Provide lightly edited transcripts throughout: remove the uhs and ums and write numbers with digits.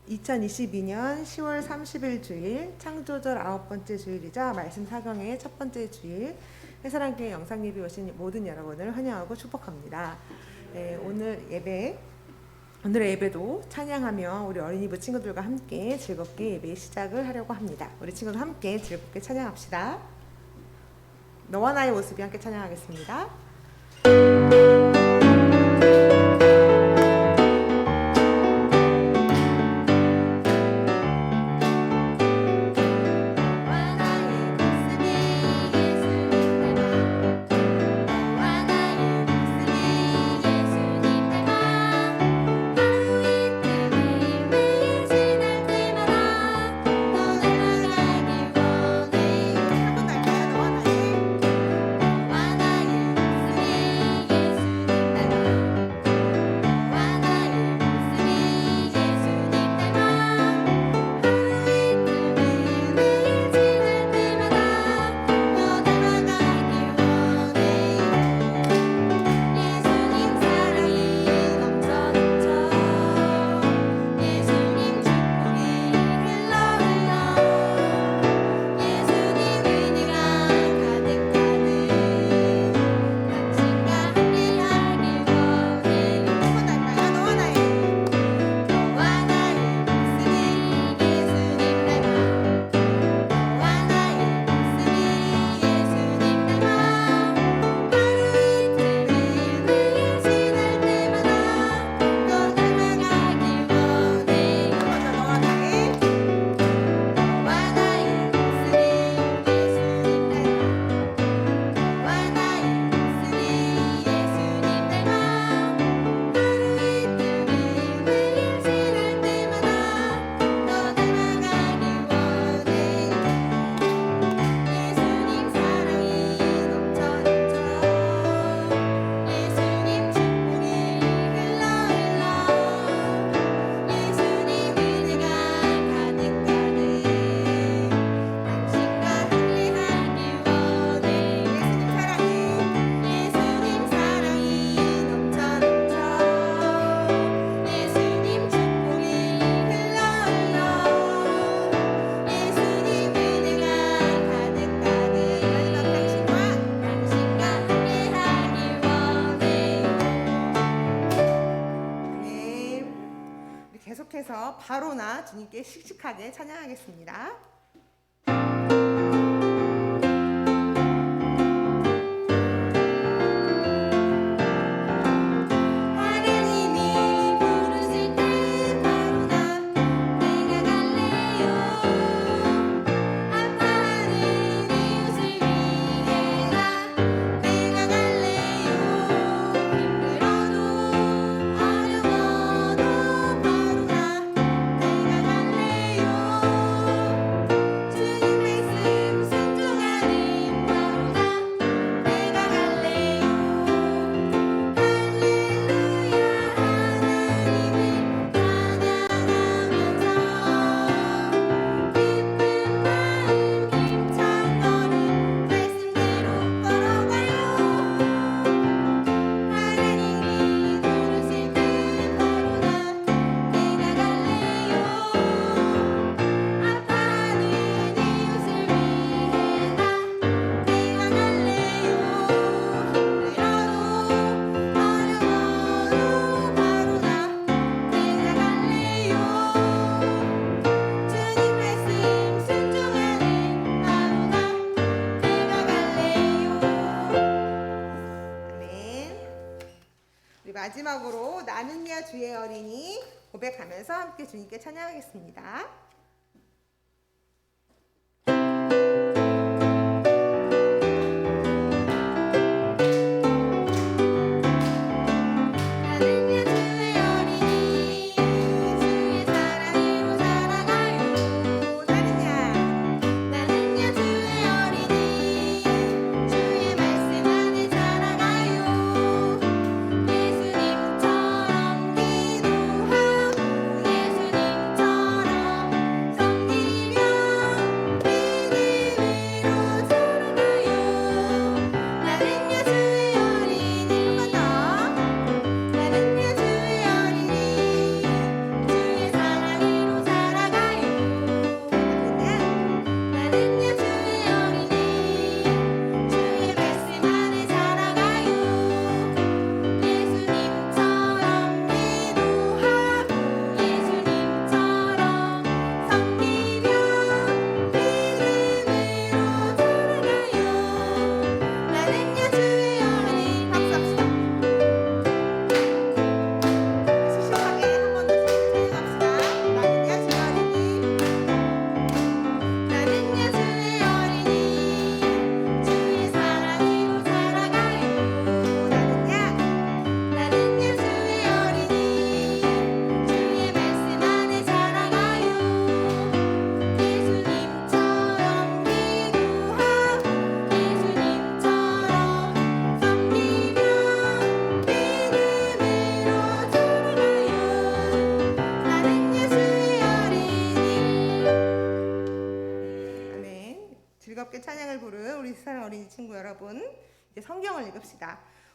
2022년 10월 30일 주일, 창조절 9번째 주일이자 말씀 사경의 첫 번째 주일, 해사랑교회 영상 예배 오신 모든 여러분을 환영하고 축복합니다. 오늘의 예배도 찬양하며 우리 어린이부 친구들과 함께 즐겁게 예배 시작을 하려고 합니다. 우리 친구들 함께 즐겁게 찬양합시다. 너와 나의 모습이 함께 찬양하겠습니다. 계속해서 바로나 주님께 씩씩하게 찬양하겠습니다. 마지막으로 나는야 주의 어린이 고백하면서 함께 주님께 찬양하겠습니다.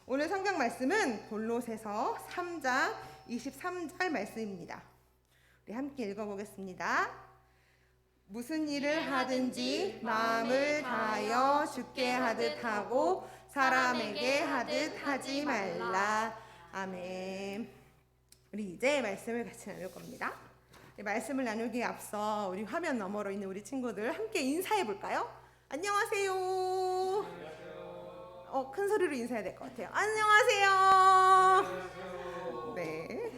오늘 성경 말씀은 골로새서 3장 23절 말씀입니다. 우리 함께 읽어보겠습니다. 무슨 일을 하든지 마음을 다하여 주께 하듯 하고 사람에게 하듯 하지 말라. 아멘. 우리 이제 말씀을 같이 나눌 겁니다. 말씀을 나누기에 앞서 우리 화면 너머로 있는 우리 친구들 함께 인사해 볼까요? 안녕하세요. 큰 소리로 인사해야 될 것 같아요. 안녕하세요. 네.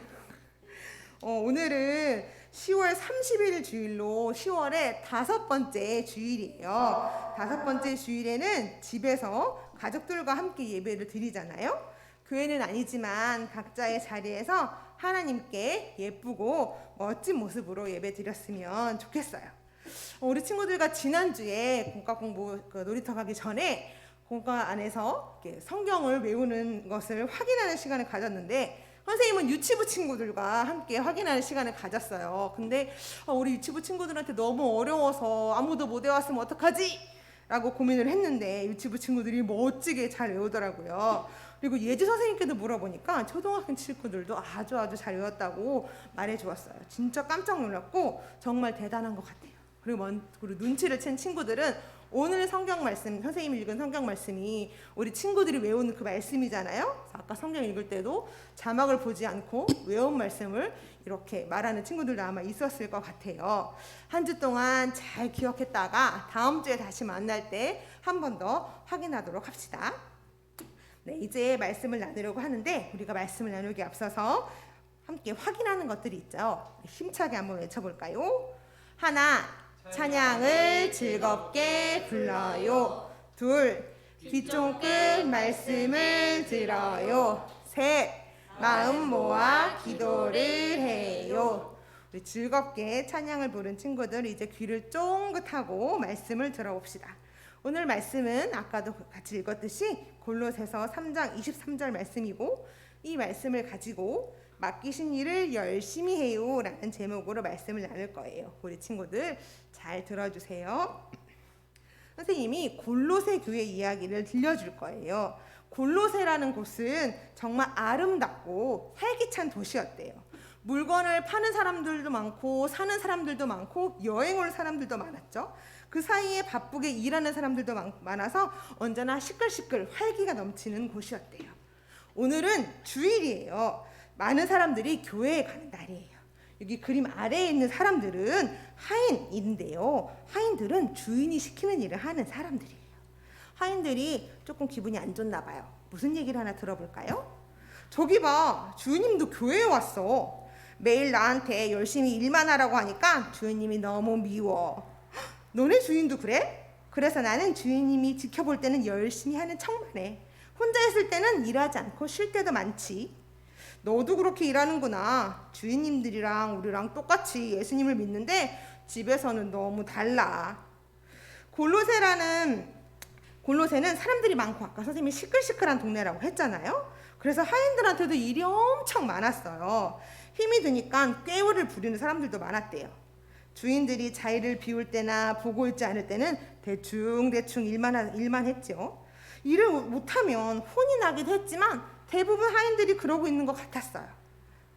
오늘은 10월 30일 주일로 10월의 5번째 주일이에요. 5번째 주일에는 집에서 가족들과 함께 예배를 드리잖아요. 교회는 아니지만 각자의 자리에서 하나님께 예쁘고 멋진 모습으로 예배 드렸으면 좋겠어요. 우리 친구들과 지난주에 공과 공부 놀이터 가기 전에 공과 안에서 성경을 외우는 것을 확인하는 시간을 가졌는데 선생님은 유치부 친구들과 함께 확인하는 시간을 가졌어요. 근데 우리 유치부 친구들한테 너무 어려워서 아무도 못 외웠으면 어떡하지? 라고 고민을 했는데 유치부 친구들이 멋지게 잘 외우더라고요. 그리고 예주 선생님께도 물어보니까 초등학생 친구들도 아주 잘 외웠다고 말해주었어요. 진짜 깜짝 놀랐고 정말 대단한 것 같아요. 그리고 눈치를 챈 친구들은 오늘 성경 말씀, 선생님이 읽은 성경 말씀이 우리 친구들이 외우는 그 말씀이잖아요. 아까 성경 읽을 때도 자막을 보지 않고 외운 말씀을 이렇게 말하는 친구들도 아마 있었을 것 같아요. 한 주 동안 잘 기억했다가 다음 주에 다시 만날 때 한 번 더 확인하도록 합시다. 네, 이제 말씀을 나누려고 하는데 우리가 말씀을 나누기 앞서서 함께 확인하는 것들이 있죠. 힘차게 한번 외쳐볼까요? 하나, 찬양을 즐겁게 불러요. 둘, 귀 쫑긋 말씀을 들어요. 셋, 마음 모아 기도를 해요. 우리 즐겁게 찬양을 부른 친구들 이제 귀를 쫑긋하고 말씀을 들어봅시다. 오늘 말씀은 아까도 같이 읽었듯이 골로새서 3장 23절 말씀이고 이 말씀을 가지고 맡기신 일을 열심히 해요 라는 제목으로 말씀을 나눌 거예요. 우리 친구들 잘 들어주세요. 선생님이 골로새 교회 이야기를 들려줄 거예요. 골로새라는 곳은 정말 아름답고 활기찬 도시였대요. 물건을 파는 사람들도 많고 사는 사람들도 많고 여행 올 사람들도 많았죠. 그 사이에 바쁘게 일하는 사람들도 많아서 언제나 시끌시끌 활기가 넘치는 곳이었대요. 오늘은 주일이에요. 많은 사람들이 교회에 가는 날이에요. 여기 그림 아래에 있는 사람들은 하인인데요. 하인들은 주인이 시키는 일을 하는 사람들이에요. 하인들이 조금 기분이 안 좋나 봐요. 무슨 얘기를 하나 들어볼까요? 저기 봐, 주인님도 교회에 왔어. 매일 나한테 열심히 일만 하라고 하니까 주인님이 너무 미워. 너네 주인도 그래? 그래서 나는 주인님이 지켜볼 때는 열심히 하는 척만 해. 혼자 있을 때는 일하지 않고 쉴 때도 많지. 너도 그렇게 일하는구나. 주인님들이랑 우리랑 똑같이 예수님을 믿는데 집에서는 너무 달라. 골로새는 사람들이 많고 아까 선생님이 시끌시끌한 동네라고 했잖아요. 그래서 하인들한테도 일이 엄청 많았어요. 힘이 드니까 꾀우를 부리는 사람들도 많았대요. 주인들이 자리를 비울 때나 보고 있지 않을 때는 대충 일만 했죠. 일을 못하면 혼이 나기도 했지만 대부분 하인들이 그러고 있는 것 같았어요.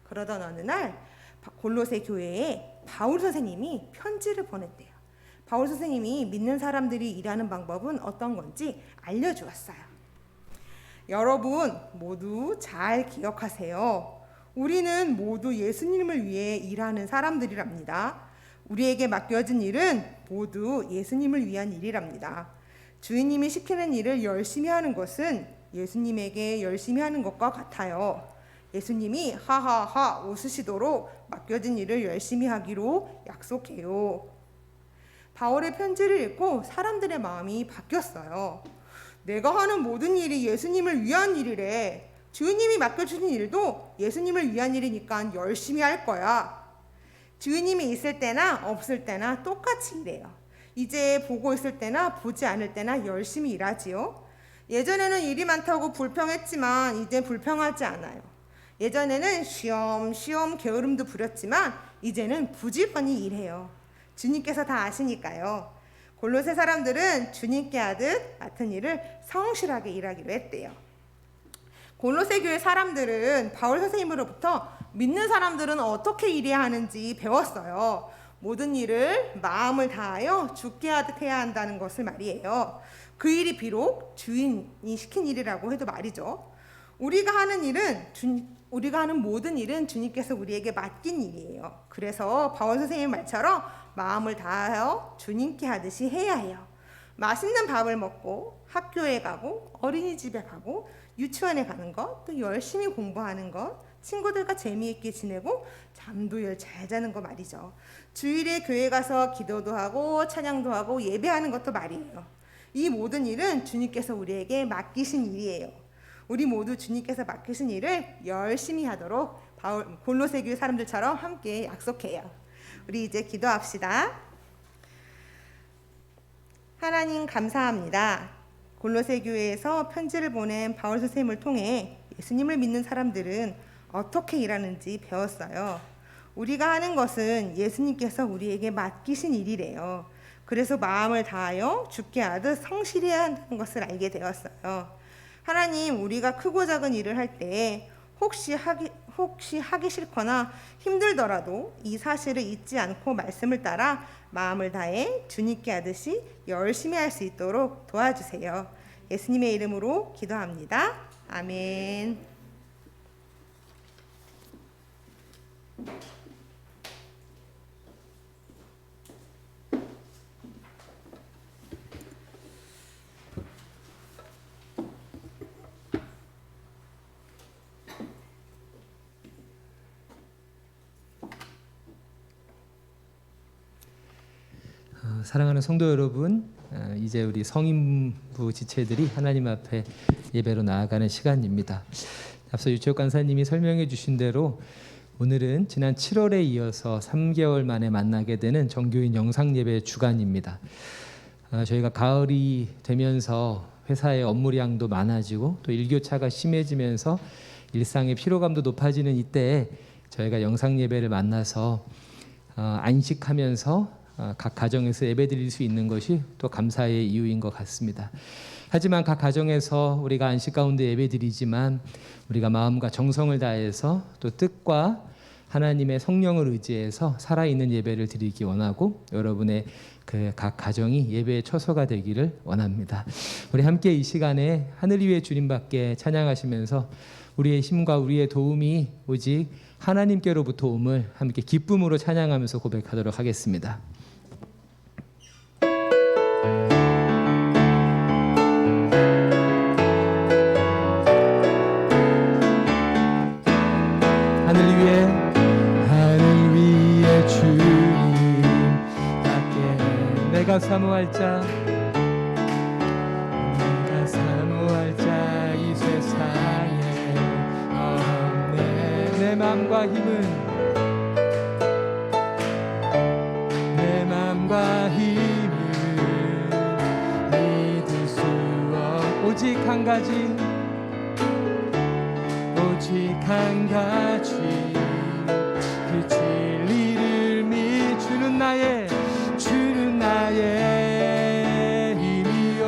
그러던 어느 날 골로새 교회에 바울 선생님이 편지를 보냈대요. 바울 선생님이 믿는 사람들이 일하는 방법은 어떤 건지 알려주었어요. 여러분 모두 잘 기억하세요. 우리는 모두 예수님을 위해 일하는 사람들이랍니다. 우리에게 맡겨진 일은 모두 예수님을 위한 일이랍니다. 주인님이 시키는 일을 열심히 하는 것은 예수님에게 열심히 하는 것과 같아요. 예수님이 하하하 웃으시도록 맡겨진 일을 열심히 하기로 약속해요. 바울의 편지를 읽고 사람들의 마음이 바뀌었어요. 내가 하는 모든 일이 예수님을 위한 일이래. 주인님이 맡겨주신 일도 예수님을 위한 일이니까 열심히 할 거야. 주인님이 있을 때나 없을 때나 똑같이 일해요. 이제 보고 있을 때나 보지 않을 때나 열심히 일하지요. 예전에는 일이 많다고 불평했지만 이제 불평하지 않아요. 예전에는 쉬엄쉬엄 게으름도 부렸지만 이제는 부지런히 일해요. 주님께서 다 아시니까요. 골로새 사람들은 주님께 하듯 맡은 일을 성실하게 일하기로 했대요. 골로새 교회 사람들은 바울 선생님으로부터 믿는 사람들은 어떻게 일해야 하는지 배웠어요. 모든 일을 마음을 다하여 죽게 하듯 해야 한다는 것을 말이에요. 그 일이 비록 주인이 시킨 일이라고 해도 말이죠. 우리가 하는 모든 일은 주님께서 우리에게 맡긴 일이에요. 그래서 바울 선생님 말처럼 마음을 다하여 주님께 하듯이 해야 해요. 맛있는 밥을 먹고 학교에 가고 어린이집에 가고 유치원에 가는 것, 또 열심히 공부하는 것, 친구들과 재미있게 지내고 잠도 잘 자는 거 말이죠. 주일에 교회 가서 기도도 하고 찬양도 하고 예배하는 것도 말이에요. 이 모든 일은 주님께서 우리에게 맡기신 일이에요. 우리 모두 주님께서 맡기신 일을 열심히 하도록 골로새 교회 사람들처럼 함께 약속해요. 우리 이제 기도합시다. 하나님 감사합니다. 골로새 교회에서 편지를 보낸 바울 선생님을 통해 예수님을 믿는 사람들은 어떻게 일하는지 배웠어요. 우리가 하는 것은 예수님께서 우리에게 맡기신 일이래요. 그래서 마음을 다하여 죽게 하듯 성실해야 한다는 것을 알게 되었어요. 하나님, 우리가 크고 작은 일을 할 때 혹시 하기 싫거나 힘들더라도 이 사실을 잊지 않고 말씀을 따라 마음을 다해 주님께 하듯이 열심히 할 수 있도록 도와주세요. 예수님의 이름으로 기도합니다. 아멘. 사랑하는 성도 여러분, 이제 우리 성인부 지체들이 하나님 앞에 예배로 나아가는 시간입니다. 앞서 유채옥 간사님이 설명해 주신 대로 오늘은 지난 7월에 이어서 3개월 만에 만나게 되는 정교인 영상 예배 주간입니다. 저희가 가을이 되면서 회사의 업무량도 많아지고 또 일교차가 심해지면서 일상의 피로감도 높아지는 이때에 저희가 영상 예배를 만나서 안식하면서 각 가정에서 예배드릴 수 있는 것이 또 감사의 이유인 것 같습니다. 하지만 각 가정에서 우리가 안식 가운데 예배드리지만 우리가 마음과 정성을 다해서 또 뜻과 하나님의 성령을 의지해서 살아있는 예배를 드리기 원하고 여러분의 그 각 가정이 예배의 처소가 되기를 원합니다. 우리 함께 이 시간에 하늘 위의 주님밖에 찬양하시면서 우리의 힘과 우리의 도움이 오직 하나님께로부터 옴을 함께 기쁨으로 찬양하면서 고백하도록 하겠습니다. 내가 사모할 자 이 세상에 없네. 내 맘과 힘은 믿을 수 오직 한 가지 그 진리를 주는 나의 힘이요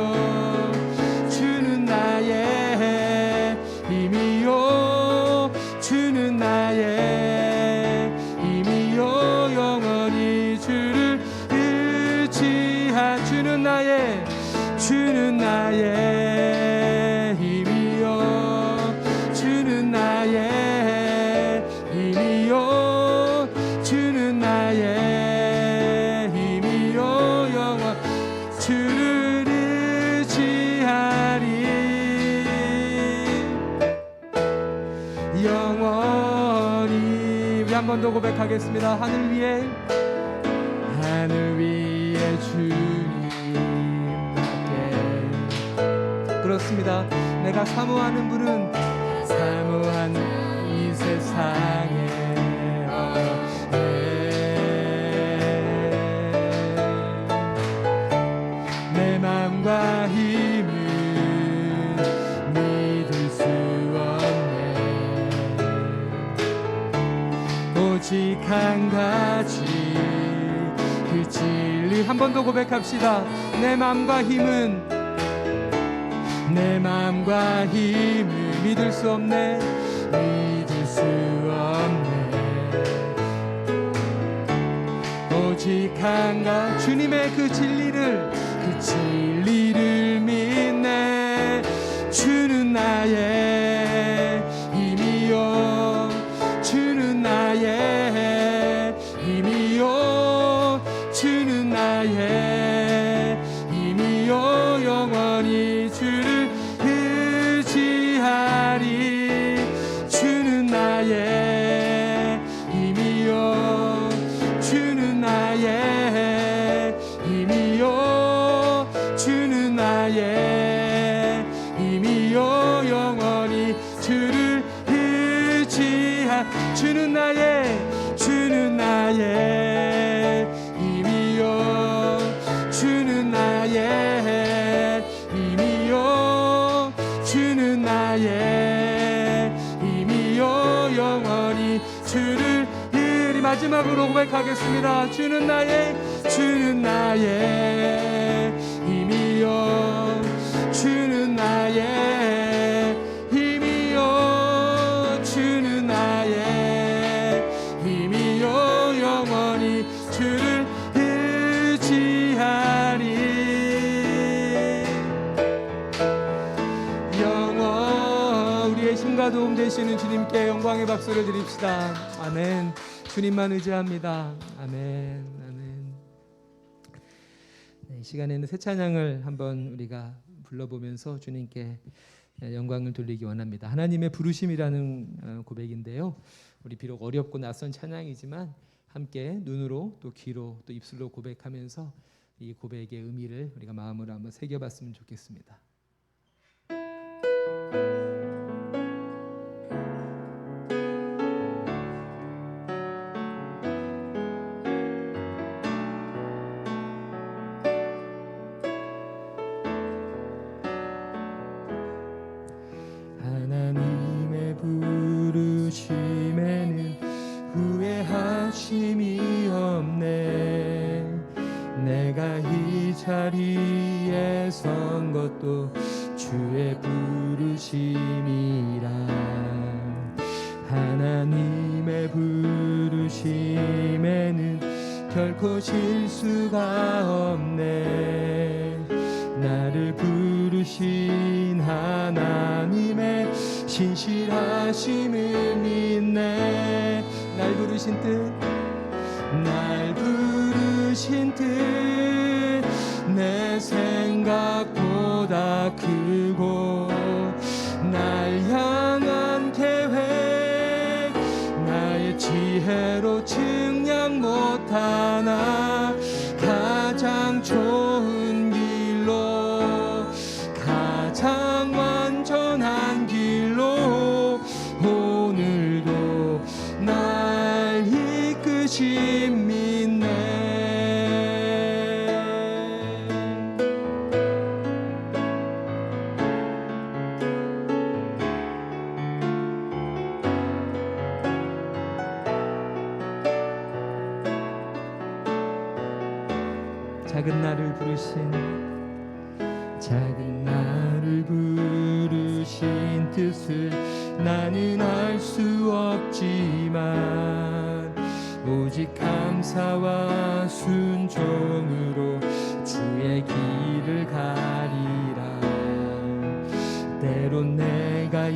주는 나의 힘이요 주는 나의 힘이요 영원히 주를 의지한 주는 나의 힘이요 주는 나의 힘이요 주는 나의 주를 의지하리 영원히. 우리 한 번 더 고백하겠습니다. 하늘 위에 주님께 그렇습니다. 내가 사모하는 분은 이 세상에 내 마음과 힘을 믿을 수 없네. 오직 한 가지 그 진리. 한 번 더 고백합시다. 내 마음과 힘은 믿을 수 없네 믿을 수 없네 오직 한가 주님의 그 진리를 믿네 주는 나의 힘이요 주는 나의 힘이요 주는 나의 힘이요 영원히 주를 의지하리 주는 나의 힘이요 주는 나의 힘이요 주는 나의 힘이요 영원히 주를 의지하 주는 나의 힘이요 주는 나의 힘이요 주는 나의 힘이요 영원히 주를 의리 마지막으로 고백하겠습니다. 주는 나의 힘이요 주는 나의 힘이요 주는 나의 힘이요 영원히 주를 의지하리 영원 우리의 힘과 도움 되시는 주님께 영광의 박수를 드립시다. 아멘. 주님만 의지합니다. 아멘. 아멘. 네, 이 시간에는 새 찬양을 한번 우리가 불러보면서 주님께 영광을 돌리기 원합니다. 하나님의 부르심이라는 고백인데요. 우리 비록 어렵고 낯선 찬양이지만 함께 눈으로 또 귀로 또 입술로 고백하면서 이 고백의 의미를 우리가 마음으로 한번 새겨봤으면 좋겠습니다. 하나님의 부르심에는 후회하심이 없네. 내가 이 자리에 선 것도 주의 부르심이라. 하나님의 부르심에는 결코 실수가 없네. 나를 부르신 하나님의 신실하심을 믿네. 날 부르신 뜻 내 생각보다 크고 날 향한 계획 나의 지혜로 측량 못하나 가장 좋은 길로 가장 완전한 길로 오늘도 날 이끄심 믿네. 작은 나를 부르신 뜻을 나는 알 수 없지만 오직 감사와 순종으로 주의 길을 가리라. 때론 내가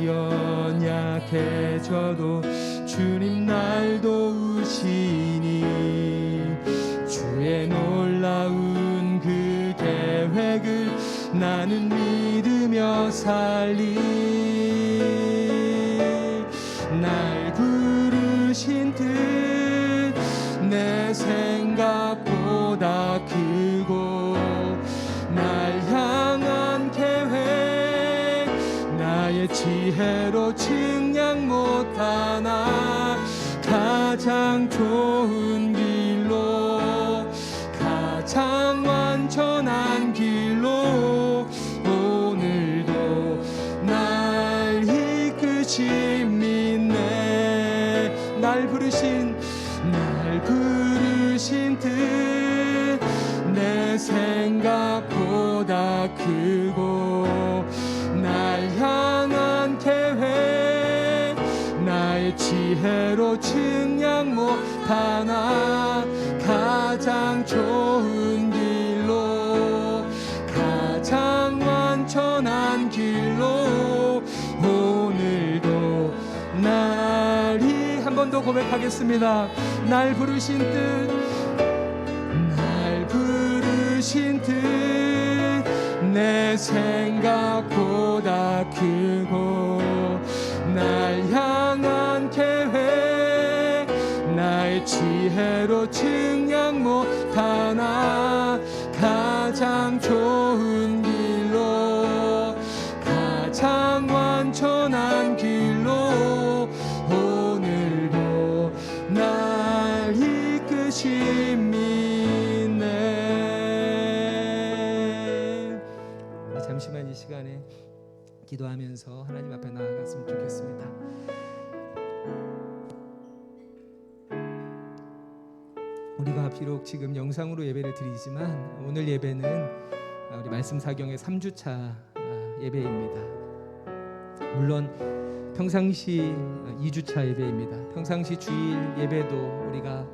연약해져도 주님 날 도우시니 주의 놀라운 그 계획을 나는 믿으며 살리. 날 부르신 뜻 내 생각보다 크고 날 향한 계획 나의 지혜로 측량 못하나 가장 좋은 길로 가장 완전한 길로 오늘도 날 이끄심 믿네. 날 부르신 뜻 내 생각보다 크고 날 향한 계획 지혜로 측량 못하나 가장 좋은 길로 가장 완전한 길로 오늘도 날이 한 번 더 고백하겠습니다. 날 부르신 뜻 내 생각보다 크고 날 향한 계획 나의 지혜로 측량 못하나 가장 좋은 길로 가장 완전한 길로 오늘도 날 이끄심이네. 잠시만 이 시간에 기도하면서 하나님 앞에 나아갔으면 좋겠습니다. 우리가 비록 지금 영상으로 예배를 드리지만 오늘 예배는 우리 말씀 사경의 3주차 예배입니다. 물론 평상시 2주차 예배입니다. 평상시 주일 예배도 우리가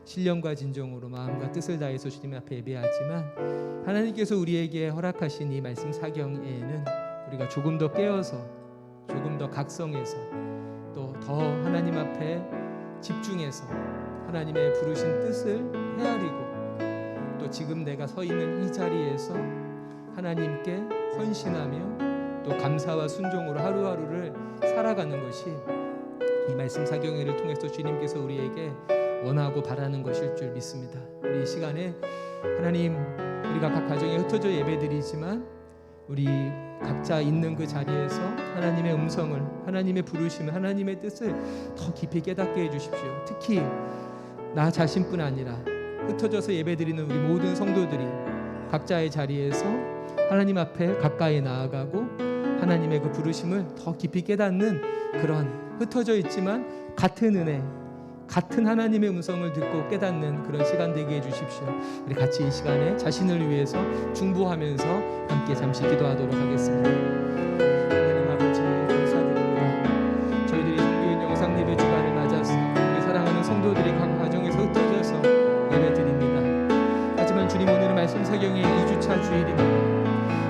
신령과 진정으로 마음과 뜻을 다해서 주님 앞에 예배하지만 하나님께서 우리에게 허락하신 이 말씀 사경에는 우리가 조금 더 깨어서 조금 더 각성해서 또 더 하나님 앞에 집중해서 하나님의 부르신 뜻을 헤아리고 또 지금 내가 서 있는 이 자리에서 하나님께 헌신하며 또 감사와 순종으로 하루하루를 살아가는 것이 이 말씀 사경회를 통해서 주님께서 우리에게 원하고 바라는 것일 줄 믿습니다. 우리 이 시간에 하나님 우리가 각 가정에 흩어져 예배드리지만 우리 각자 있는 그 자리에서 하나님의 음성을 하나님의 부르심을 하나님의 뜻을 더 깊이 깨닫게 해주십시오. 특히 나 자신뿐 아니라 흩어져서 예배드리는 우리 모든 성도들이 각자의 자리에서 하나님 앞에 가까이 나아가고 하나님의 그 부르심을 더 깊이 깨닫는 그런 흩어져 있지만 같은 은혜 같은 하나님의 음성을 듣고 깨닫는 그런 시간 되게 해주십시오. 우리 같이 이 시간에 자신을 위해서 중보하면서 함께 잠시 기도하도록 하겠습니다. 하나님 아버지 감사드립니다. 저희들이 종교인 영상 예배 주간을 맞아서 우리 사랑하는 성도들이 각 가정에서 흩어져서 예배드립니다. 하지만 주님 오늘은 말씀 사경의 2주차 주일입니다.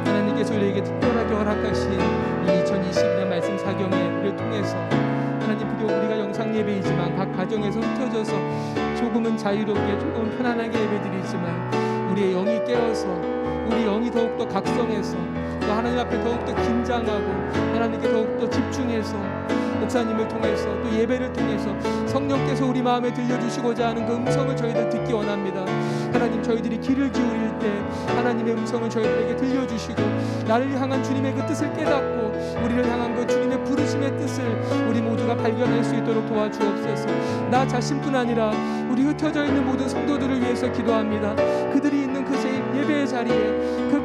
하나님께서 우리에게 특별하게 허락하신 이 2022년 말씀 사경회를 통해서 하나님 비록 우리가 영상 예배이지만 각 가정에서 흩어져서 조금은 자유롭게 조금 편안하게 예배드리지만 우리의 영이 깨어서 우리 영이 더욱더 각성해서 또 하나님 앞에 더욱더 긴장하고 하나님께 더욱더 집중해서 목사님을 통해서 또 예배를 통해서 성령께서 우리 마음에 들려주시고자 하는 그 음성을 저희들 듣기 원합니다. 하나님 저희들이 귀를 기울일 때 하나님의 음성을 저희들에게 들려주시고 나를 향한 주님의 그 뜻을 깨닫고 우리를 향한 그 주님의 부르심의 뜻을 우리 모두가 발견할 수 있도록 도와주옵소서. 나 자신뿐 아니라 우리 흩어져 있는 모든 성도들을 위해서 기도합니다. 그들이 있는 그 예배의 자리에 그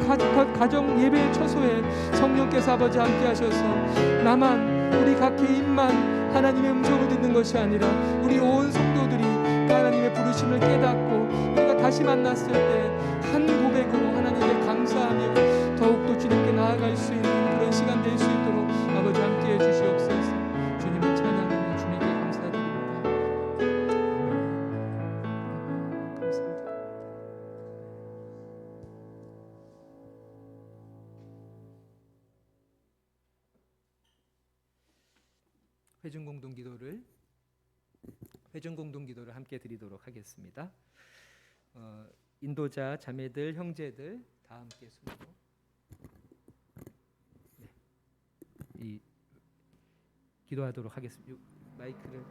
가정 예배의 처소에 성령께서 아버지 함께 하셔서 나만 우리 각 개인만 하나님의 음성을 듣는 것이 아니라 우리 온 성도들이 하나님의 부르심을 깨닫고 우리가 다시 만났을 때 한 고백으로 하나님께 감사하며 더욱더 주님께 나아갈 수 있는 그런 시간 될 수 있도록 아버지 함께해 주시옵소서. 주님을 찬양하며 주님께 감사드립니다. 감사합니다. 회중 공동 기도를 함께 드리도록 하겠습니다. 인도자 자매들 형제들 다 함께 손으로 기도하도록 하겠습니다. 마이크를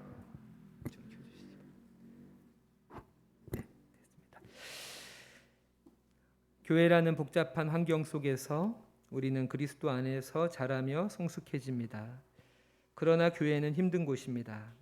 좀 켜주시죠. 네, 됐습니다. 교회라는 복잡한 환경 속에서 우리는 그리스도 안에서 자라며 성숙해집니다. 그러나 교회는 힘든 곳입니다.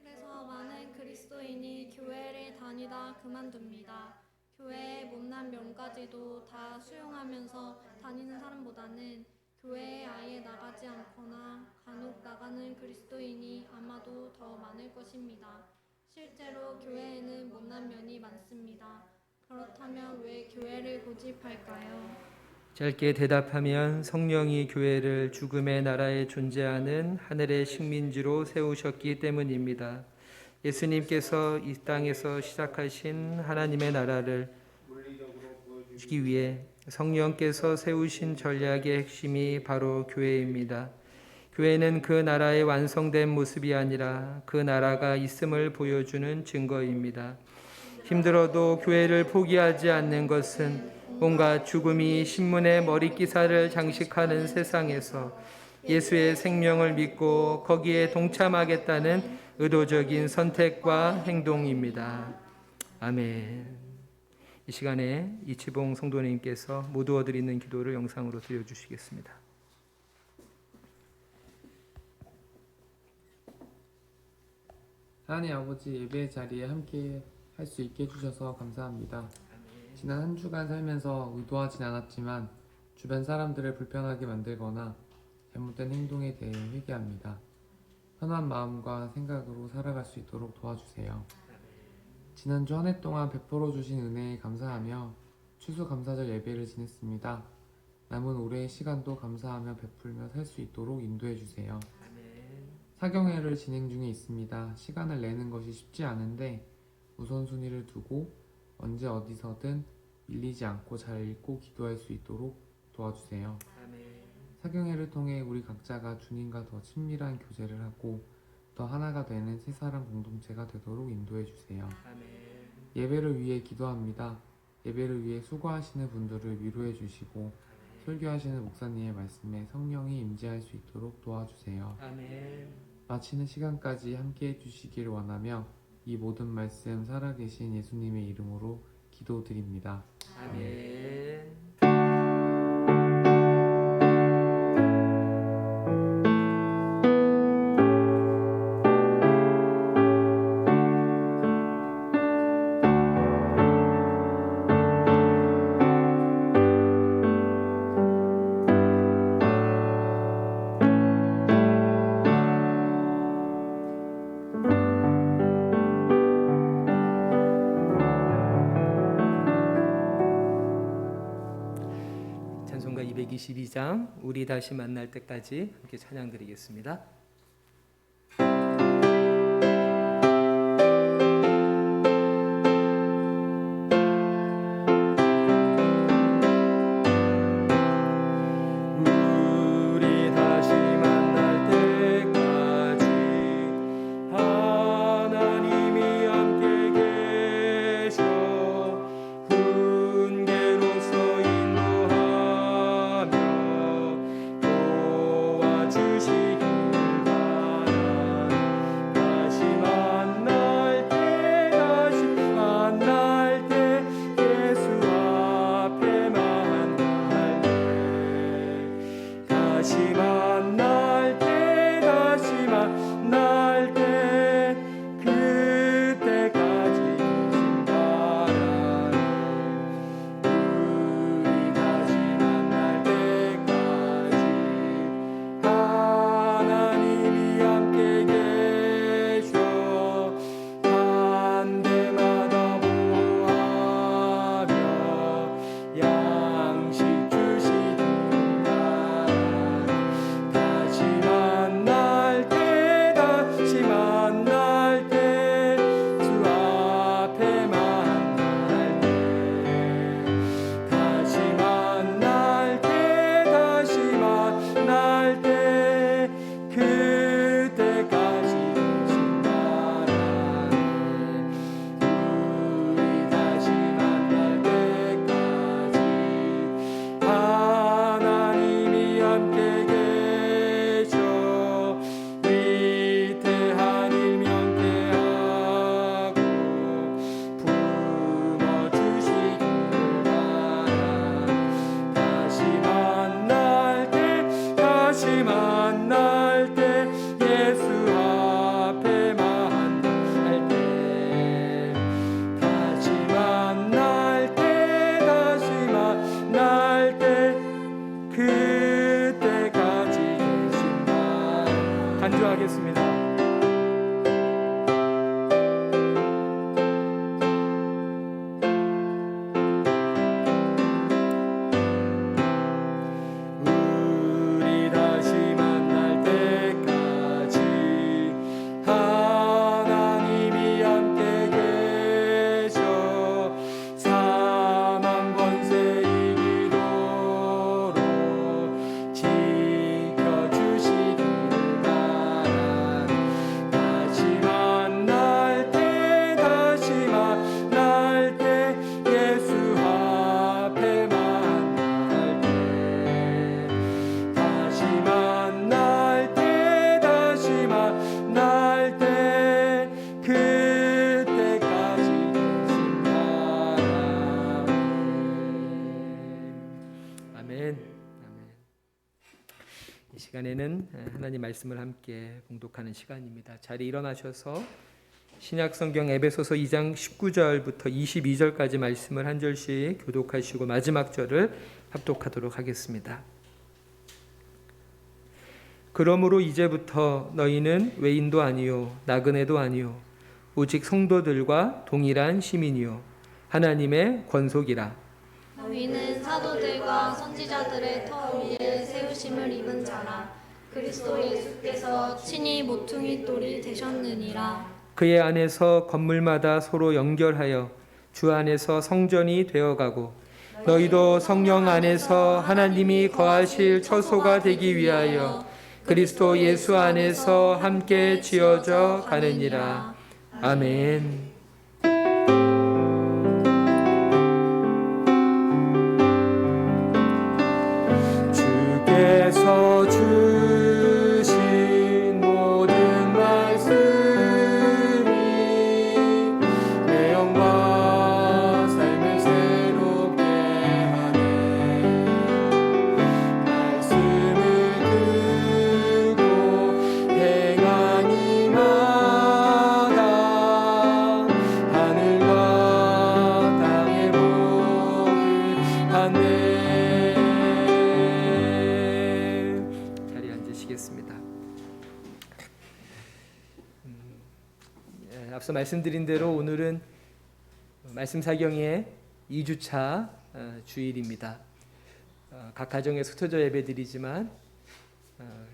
그래서 많은 그리스도인이 교회를 다니다 그만둡니다. 교회의 못난 면까지도 다 수용하면서 다니는 사람보다는 교회에 아예 나가지 않거나 간혹 나가는 그리스도인이 아마도 더 많을 것입니다. 실제로 교회에는 못난 면이 많습니다. 그렇다면 왜 교회를 고집할까요? 짧게 대답하면 성령이 교회를 죽음의 나라에 존재하는 하늘의 식민지로 세우셨기 때문입니다. 예수님께서 이 땅에서 시작하신 하나님의 나라를 지키기 위해 성령께서 세우신 전략의 핵심이 바로 교회입니다. 교회는 그 나라의 완성된 모습이 아니라 그 나라가 있음을 보여주는 증거입니다. 힘들어도 교회를 포기하지 않는 것은 온갖 죽음이 신문의 머리기사를 장식하는 세상에서 예수의 생명을 믿고 거기에 동참하겠다는 의도적인 선택과 행동입니다. 아멘. 이 시간에 이치봉 성도님께서 모두 얻드리는 기도를 영상으로 드려주시겠습니다. 하나님 아버지, 예배의 자리에 함께 할 수 있게 해주셔서 감사합니다. 지난 한 주간 살면서 의도하진 않았지만 주변 사람들을 불편하게 만들거나 잘못된 행동에 대해 회개합니다. 편한 마음과 생각으로 살아갈 수 있도록 도와주세요. 지난주 한 해 동안 베풀어 주신 은혜에 감사하며 추수감사절 예배를 지냈습니다. 남은 올해의 시간도 감사하며 베풀며 살 수 있도록 인도해 주세요. 사경회를 진행 중에 있습니다. 시간을 내는 것이 쉽지 않은데 우선순위를 두고 언제 어디서든 밀리지 않고 잘 읽고 기도할 수 있도록 도와주세요. 사경회를 통해 우리 각자가 주님과 더 친밀한 교제를 하고 더 하나가 되는 새 사람 공동체가 되도록 인도해 주세요. 예배를 위해 기도합니다. 예배를 위해 수고하시는 분들을 위로해 주시고 설교하시는 목사님의 말씀에 성령이 임재할 수 있도록 도와주세요. 마치는 시간까지 함께 해주시길 원하며 이 모든 말씀 살아계신 예수님의 이름으로 기도드립니다. 아멘. 찬송가 222장 우리 다시 만날 때까지 함께 찬양 드리겠습니다. 우리 다시 만날 때까지 하나님이 함께 계셔 훈계로서 인도하며 도와주시길 시간에는 하나님 말씀을 함께 봉독하는 시간입니다. 자리 일어나셔서 신약성경 에베소서 2장 19절부터 22절까지 말씀을 한 절씩 교독하시고 마지막 절을 합독하도록 하겠습니다. 그러므로 이제부터 너희는 외인도 아니요 나그네도 아니요 오직 성도들과 동일한 시민이요 하나님의 권속이라. 너희는 사도들과 선지자들의 터 위에 세우심을 입은 자라. 그리스도 예수께서 친히 모퉁이 돌이 되셨느니라. 그의 안에서 건물마다 서로 연결하여 주 안에서 성전이 되어가고 너희도 성령 안에서 하나님이 거하실 처소가 되기 위하여 그리스도 예수 안에서 함께 지어져 가느니라. 아멘. 주께서 주신 모든 말씀이 내 영과 삶을 새롭게 하네. 말씀을 듣고 행한 이마다 하늘과 땅의 복을 받네. 자리에 앉으시겠습니다. 앞서 말씀드린 대로 오늘은 말씀 사경의 2주차 주일입니다. 각 가정에서 흩어져 예배드리지만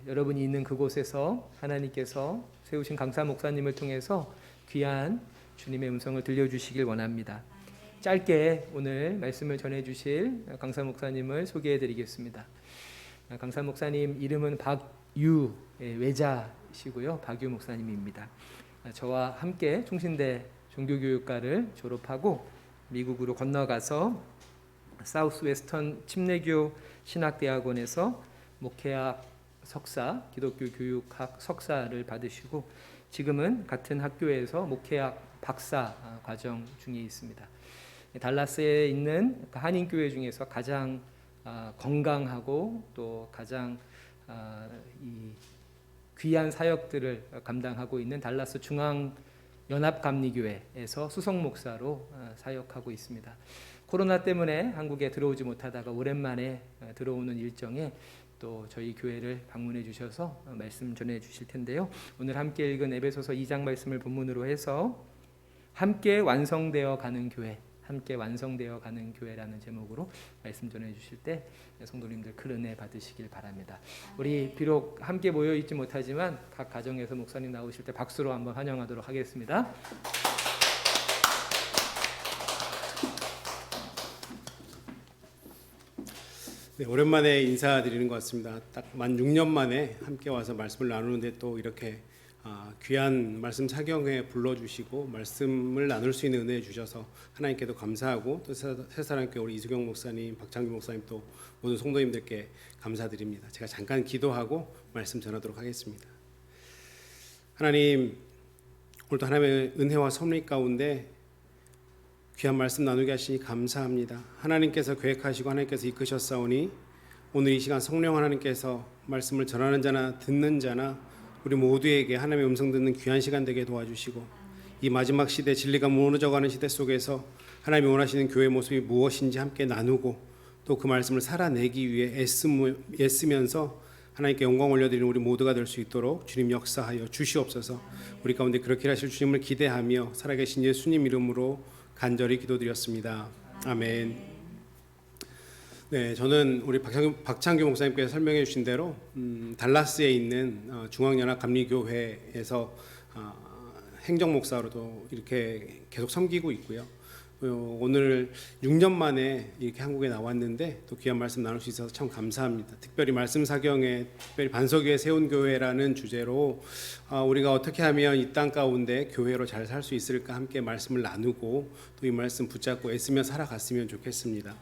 여러분이 있는 그곳에서 하나님께서 세우신 강사 목사님을 통해서 귀한 주님의 음성을 들려주시길 원합니다. 짧게 오늘 말씀을 전해주실 강사 목사님을 소개해드리겠습니다. 강사 목사님 이름은 박유 외자시고요. 박유 목사님입니다. 저와 함께 충신대 종교교육과를 졸업하고 미국으로 건너가서 사우스 웨스턴 침례교 신학대학원에서 목회학 석사, 기독교 교육학 석사를 받으시고 지금은 같은 학교에서 목회학 박사 과정 중에 있습니다. 달라스에 있는 한인교회 중에서 가장 건강하고 또 가장 이 귀한 사역들을 감당하고 있는 달라스 중앙연합감리교회에서 수석 목사로 사역하고 있습니다. 코로나 때문에 한국에 들어오지 못하다가 오랜만에 들어오는 일정에 또 저희 교회를 방문해 주셔서 말씀 전해 주실 텐데요. 오늘 함께 읽은 에베소서 2장 말씀을 본문으로 해서 함께 완성되어 가는 교회, 함께 완성되어 가는 교회라는 제목으로 말씀 전해 주실 때 성도님들 큰 은혜 받으시길 바랍니다. 우리 비록 함께 모여 있지 못하지만 각 가정에서 목사님 나오실 때 박수로 한번 환영하도록 하겠습니다. 네, 오랜만에 인사드리는 것 같습니다. 딱 만 6년 만에 함께 와서 말씀을 나누는데 또 이렇게 귀한 말씀 사경에 불러주시고 말씀을 나눌 수 있는 은혜 주셔서 하나님께도 감사하고 또 새사랑교회 우리 이수경 목사님, 박창규 목사님 또 모든 성도님들께 감사드립니다. 제가 잠깐 기도하고 말씀 전하도록 하겠습니다. 하나님, 오늘도 하나님의 은혜와 섭리 가운데 귀한 말씀 나누게 하시니 감사합니다. 하나님께서 계획하시고 하나님께서 이끄셨사오니 오늘 이 시간 성령 하나님께서 말씀을 전하는 자나 듣는 자나 우리 모두에게 하나님의 음성 듣는 귀한 시간 되게 도와주시고 이 마지막 시대 진리가 무너져가는 시대 속에서 하나님이 원하시는 교회의 모습이 무엇인지 함께 나누고 또 그 말씀을 살아내기 위해 애쓰면서 하나님께 영광 올려드리는 우리 모두가 될 수 있도록 주님 역사하여 주시옵소서. 우리 가운데 그렇게 하실 주님을 기대하며 살아계신 예수님 이름으로 간절히 기도드렸습니다. 아멘. 네, 저는 우리 박창규 목사님께서 설명해 주신 대로 달라스에 있는 중앙연합감리교회에서 행정목사로도 이렇게 계속 섬기고 있고요. 오늘 6년 만에 이렇게 한국에 나왔는데 또 귀한 말씀 나눌 수 있어서 참 감사합니다. 특별히 말씀 사경에 특별히 반석 위에 세운 교회라는 주제로 우리가 어떻게 하면 이 땅 가운데 교회로 잘 살 수 있을까 함께 말씀을 나누고 또 이 말씀 붙잡고 애쓰며 살아갔으면 좋겠습니다.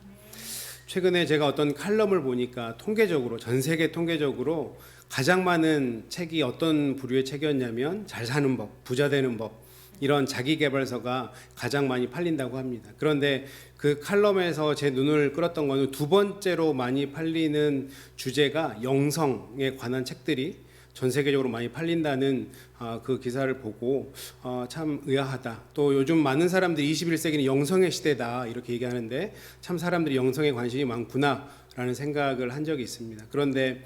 최근에 제가 어떤 칼럼을 보니까 통계적으로 전 세계 통계적으로 가장 많은 책이 어떤 부류의 책이었냐면 잘 사는 법, 부자 되는 법, 이런 자기계발서가 가장 많이 팔린다고 합니다. 그런데 그 칼럼에서 제 눈을 끌었던 거는 두 번째로 많이 팔리는 주제가 영성에 관한 책들이 전 세계적으로 많이 팔린다는 그 기사를 보고 참 의아하다. 또 요즘 많은 사람들이 21세기는 영성의 시대다 이렇게 얘기하는데 참 사람들이 영성에 관심이 많구나라는 생각을 한 적이 있습니다. 그런데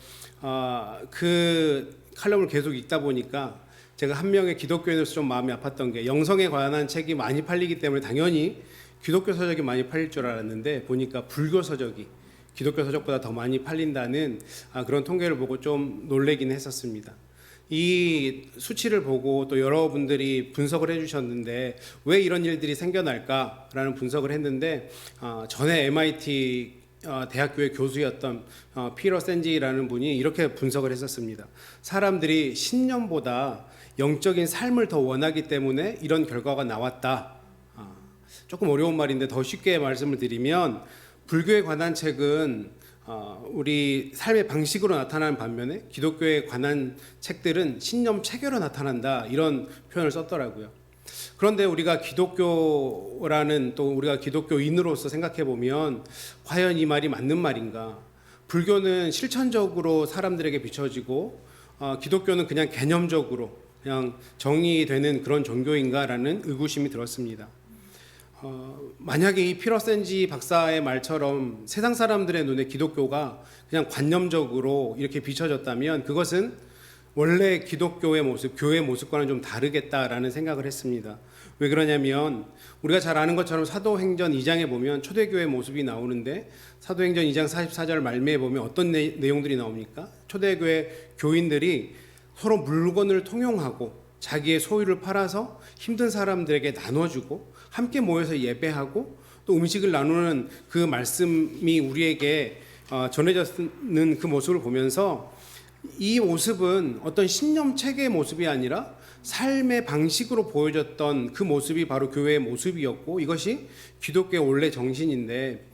그 칼럼을 계속 읽다 보니까 제가 한 명의 기독교인으로서 좀 마음이 아팠던 게 영성에 관한 책이 많이 팔리기 때문에 당연히 기독교 서적이 많이 팔릴 줄 알았는데 보니까 불교 서적이 기독교 서적보다 더 많이 팔린다는 그런 통계를 보고 좀 놀래긴 했었습니다. 이 수치를 보고 또 여러분들이 분석을 해주셨는데 왜 이런 일들이 생겨날까라는 분석을 했는데 전에 MIT 대학교의 교수였던 피터 센지라는 분이 이렇게 분석을 했었습니다. 사람들이 신념보다 영적인 삶을 더 원하기 때문에 이런 결과가 나왔다. 조금 어려운 말인데 더 쉽게 말씀을 드리면 불교에 관한 책은 우리 삶의 방식으로 나타나는 반면에 기독교에 관한 책들은 신념 체계로 나타난다 이런 표현을 썼더라고요. 그런데 우리가 기독교라는 또 우리가 기독교인으로서 생각해 보면 과연 이 말이 맞는 말인가? 불교는 실천적으로 사람들에게 비춰지고 기독교는 그냥 개념적으로 그냥 정의되는 그런 종교인가라는 의구심이 들었습니다. 만약에 이 피터 센지 박사의 말처럼 세상 사람들의 눈에 기독교가 그냥 관념적으로 이렇게 비춰졌다면 그것은 원래 기독교의 모습, 교회의 모습과는 좀 다르겠다라는 생각을 했습니다. 왜 그러냐면 우리가 잘 아는 것처럼 사도행전 2장에 보면 초대교회의 모습이 나오는데 사도행전 2장 44절 말미에 보면 어떤 내용들이 나옵니까? 초대교회 교인들이 서로 물건을 통용하고 자기의 소유를 팔아서 힘든 사람들에게 나눠주고 함께 모여서 예배하고 또 음식을 나누는 그 말씀이 우리에게 전해졌는 그 모습을 보면서 이 모습은 어떤 신념 체계의 모습이 아니라 삶의 방식으로 보여졌던 그 모습이 바로 교회의 모습이었고 이것이 기독교의 원래 정신인데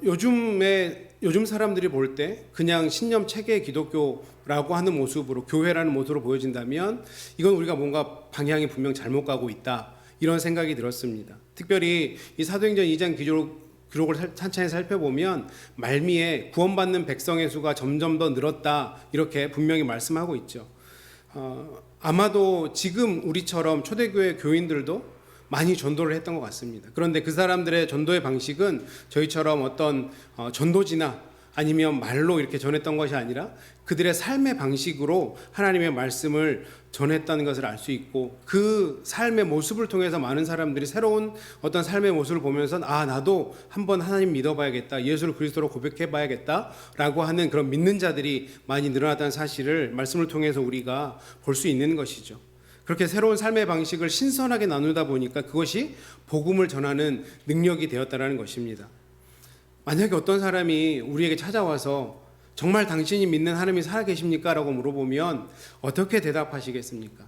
요즘 사람들이 볼 때 그냥 신념 체계의 기독교라고 하는 모습으로 교회라는 모습으로 보여진다면 이건 우리가 뭔가 방향이 분명 잘못 가고 있다 이런 생각이 들었습니다. 특별히 이 사도행전 2장 기록을 찬찬히 살펴보면 말미에 구원받는 백성의 수가 점점 더 늘었다 이렇게 분명히 말씀하고 있죠. 아마도 지금 우리처럼 초대교회 교인들도 많이 전도를 했던 것 같습니다. 그런데 그 사람들의 전도의 방식은 저희처럼 어떤 전도지나 아니면 말로 이렇게 전했던 것이 아니라 그들의 삶의 방식으로 하나님의 말씀을 전했다는 것을 알 수 있고 그 삶의 모습을 통해서 많은 사람들이 새로운 어떤 삶의 모습을 보면서 나도 한번 하나님 믿어봐야겠다, 예수를 그리스도로 고백해봐야겠다라고 하는 그런 믿는 자들이 많이 늘어났다는 사실을 말씀을 통해서 우리가 볼 수 있는 것이죠. 그렇게 새로운 삶의 방식을 신선하게 나누다 보니까 그것이 복음을 전하는 능력이 되었다라는 것입니다. 만약에 어떤 사람이 우리에게 찾아와서 정말 당신이 믿는 하나님이 살아계십니까? 라고 물어보면 어떻게 대답하시겠습니까?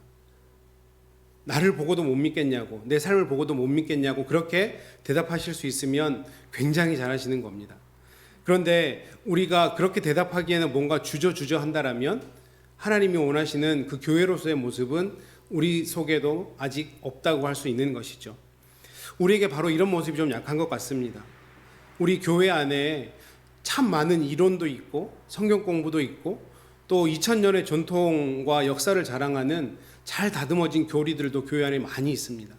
나를 보고도 못 믿겠냐고, 내 삶을 보고도 못 믿겠냐고 그렇게 대답하실 수 있으면 굉장히 잘하시는 겁니다. 그런데 우리가 그렇게 대답하기에는 뭔가 주저주저 한다라면 하나님이 원하시는 그 교회로서의 모습은 우리 속에도 아직 없다고 할 수 있는 것이죠. 우리에게 바로 이런 모습이 좀 약한 것 같습니다. 우리 교회 안에 참 많은 이론도 있고 성경 공부도 있고 또 2000년의 전통과 역사를 자랑하는 잘 다듬어진 교리들도 교회 안에 많이 있습니다.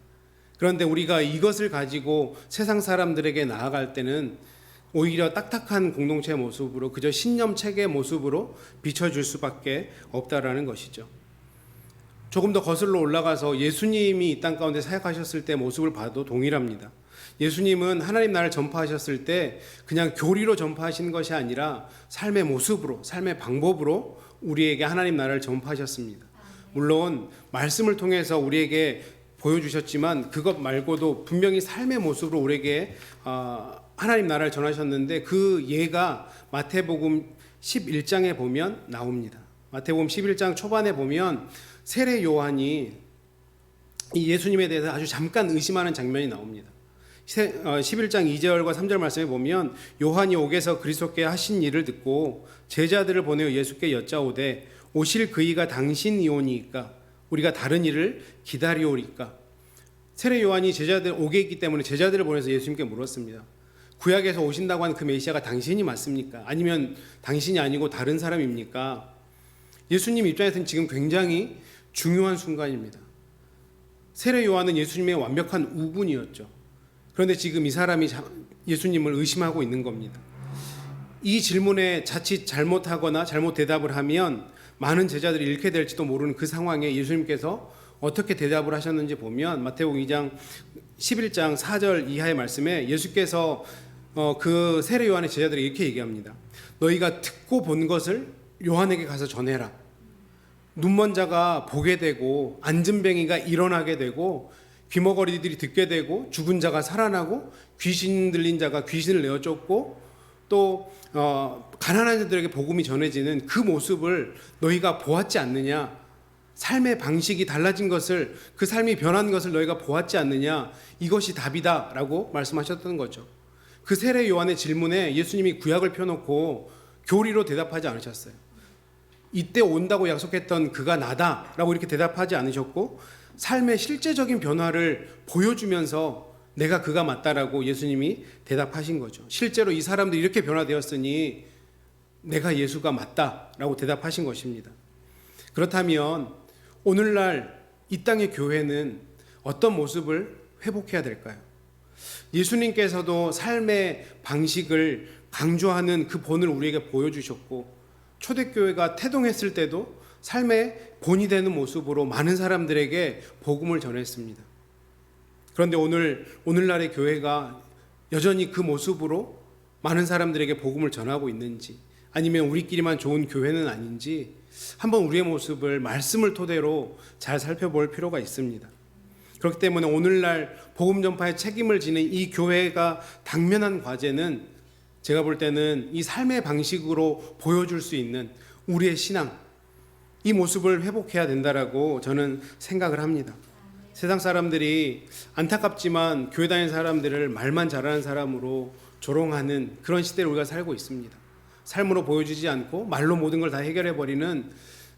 그런데 우리가 이것을 가지고 세상 사람들에게 나아갈 때는 오히려 딱딱한 공동체의 모습으로 그저 신념 체계의 모습으로 비춰줄 수밖에 없다라는 것이죠. 조금 더 거슬러 올라가서 예수님이 이 땅 가운데 사역하셨을 때 모습을 봐도 동일합니다. 예수님은 하나님 나라를 전파하셨을 때 그냥 교리로 전파하신 것이 아니라 삶의 모습으로, 삶의 방법으로 우리에게 하나님 나라를 전파하셨습니다. 물론 말씀을 통해서 우리에게 보여주셨지만 그것 말고도 분명히 삶의 모습으로 우리에게 하나님 나라를 전하셨는데 그 예가 마태복음 11장에 보면 나옵니다. 마태복음 11장 초반에 보면 세례 요한이 이 예수님에 대해서 아주 잠깐 의심하는 장면이 나옵니다. 11장 2절과 3절 말씀에 보면 요한이 옥에서 그리스도께 하신 일을 듣고 제자들을 보내어 예수께 여짜오되 오실 그이가 당신이오니이까 우리가 다른 일을 기다리오리까? 세례 요한이 제자들 오게 있기 때문에 제자들을 보내서 예수님께 물었습니다. 구약에서 오신다고 하는 그 메시아가 당신이 맞습니까? 아니면 당신이 아니고 다른 사람입니까? 예수님 입장에서는 지금 굉장히 중요한 순간입니다. 세례 요한은 예수님의 완벽한 우군이었죠. 그런데 지금 이 사람이 예수님을 의심하고 있는 겁니다. 이 질문에 자칫 잘못하거나 잘못 대답을 하면 많은 제자들이 잃게 될지도 모르는 그 상황에 예수님께서 어떻게 대답을 하셨는지 보면 마태복음 2장 11장 4절 이하의 말씀에 예수께서 그 세례 요한의 제자들이 이렇게 얘기합니다. 너희가 듣고 본 것을 요한에게 가서 전해라. 눈먼 자가 보게 되고 앉은뱅이가 일어나게 되고 귀머거리들이 듣게 되고 죽은 자가 살아나고 귀신 들린 자가 귀신을 내어 쫓고 또 가난한 자들에게 복음이 전해지는 그 모습을 너희가 보았지 않느냐? 삶의 방식이 달라진 것을, 그 삶이 변한 것을 너희가 보았지 않느냐? 이것이 답이다 라고 말씀하셨던 거죠. 그 세례 요한의 질문에 예수님이 구약을 펴놓고 교리로 대답하지 않으셨어요. 이때 온다고 약속했던 그가 나다 라고 이렇게 대답하지 않으셨고 삶의 실제적인 변화를 보여주면서 내가 그가 맞다라고 예수님이 대답하신 거죠. 실제로 이 사람들이 이렇게 변화되었으니 내가 예수가 맞다라고 대답하신 것입니다. 그렇다면 오늘날 이 땅의 교회는 어떤 모습을 회복해야 될까요? 예수님께서도 삶의 방식을 강조하는 그 본을 우리에게 보여주셨고 초대교회가 태동했을 때도 삶의 본이 되는 모습으로 많은 사람들에게 복음을 전했습니다. 그런데 오늘날의 교회가 여전히 그 모습으로 많은 사람들에게 복음을 전하고 있는지 아니면 우리끼리만 좋은 교회는 아닌지 한번 우리의 모습을 말씀을 토대로 잘 살펴볼 필요가 있습니다. 그렇기 때문에 오늘날 복음 전파의 책임을 지는 이 교회가 당면한 과제는 제가 볼 때는 이 삶의 방식으로 보여줄 수 있는 우리의 신앙, 이 모습을 회복해야 된다라고 저는 생각을 합니다. 세상 사람들이 안타깝지만 교회 다니는 사람들을 말만 잘하는 사람으로 조롱하는 그런 시대를 우리가 살고 있습니다. 삶으로 보여주지 않고 말로 모든 걸 다 해결해버리는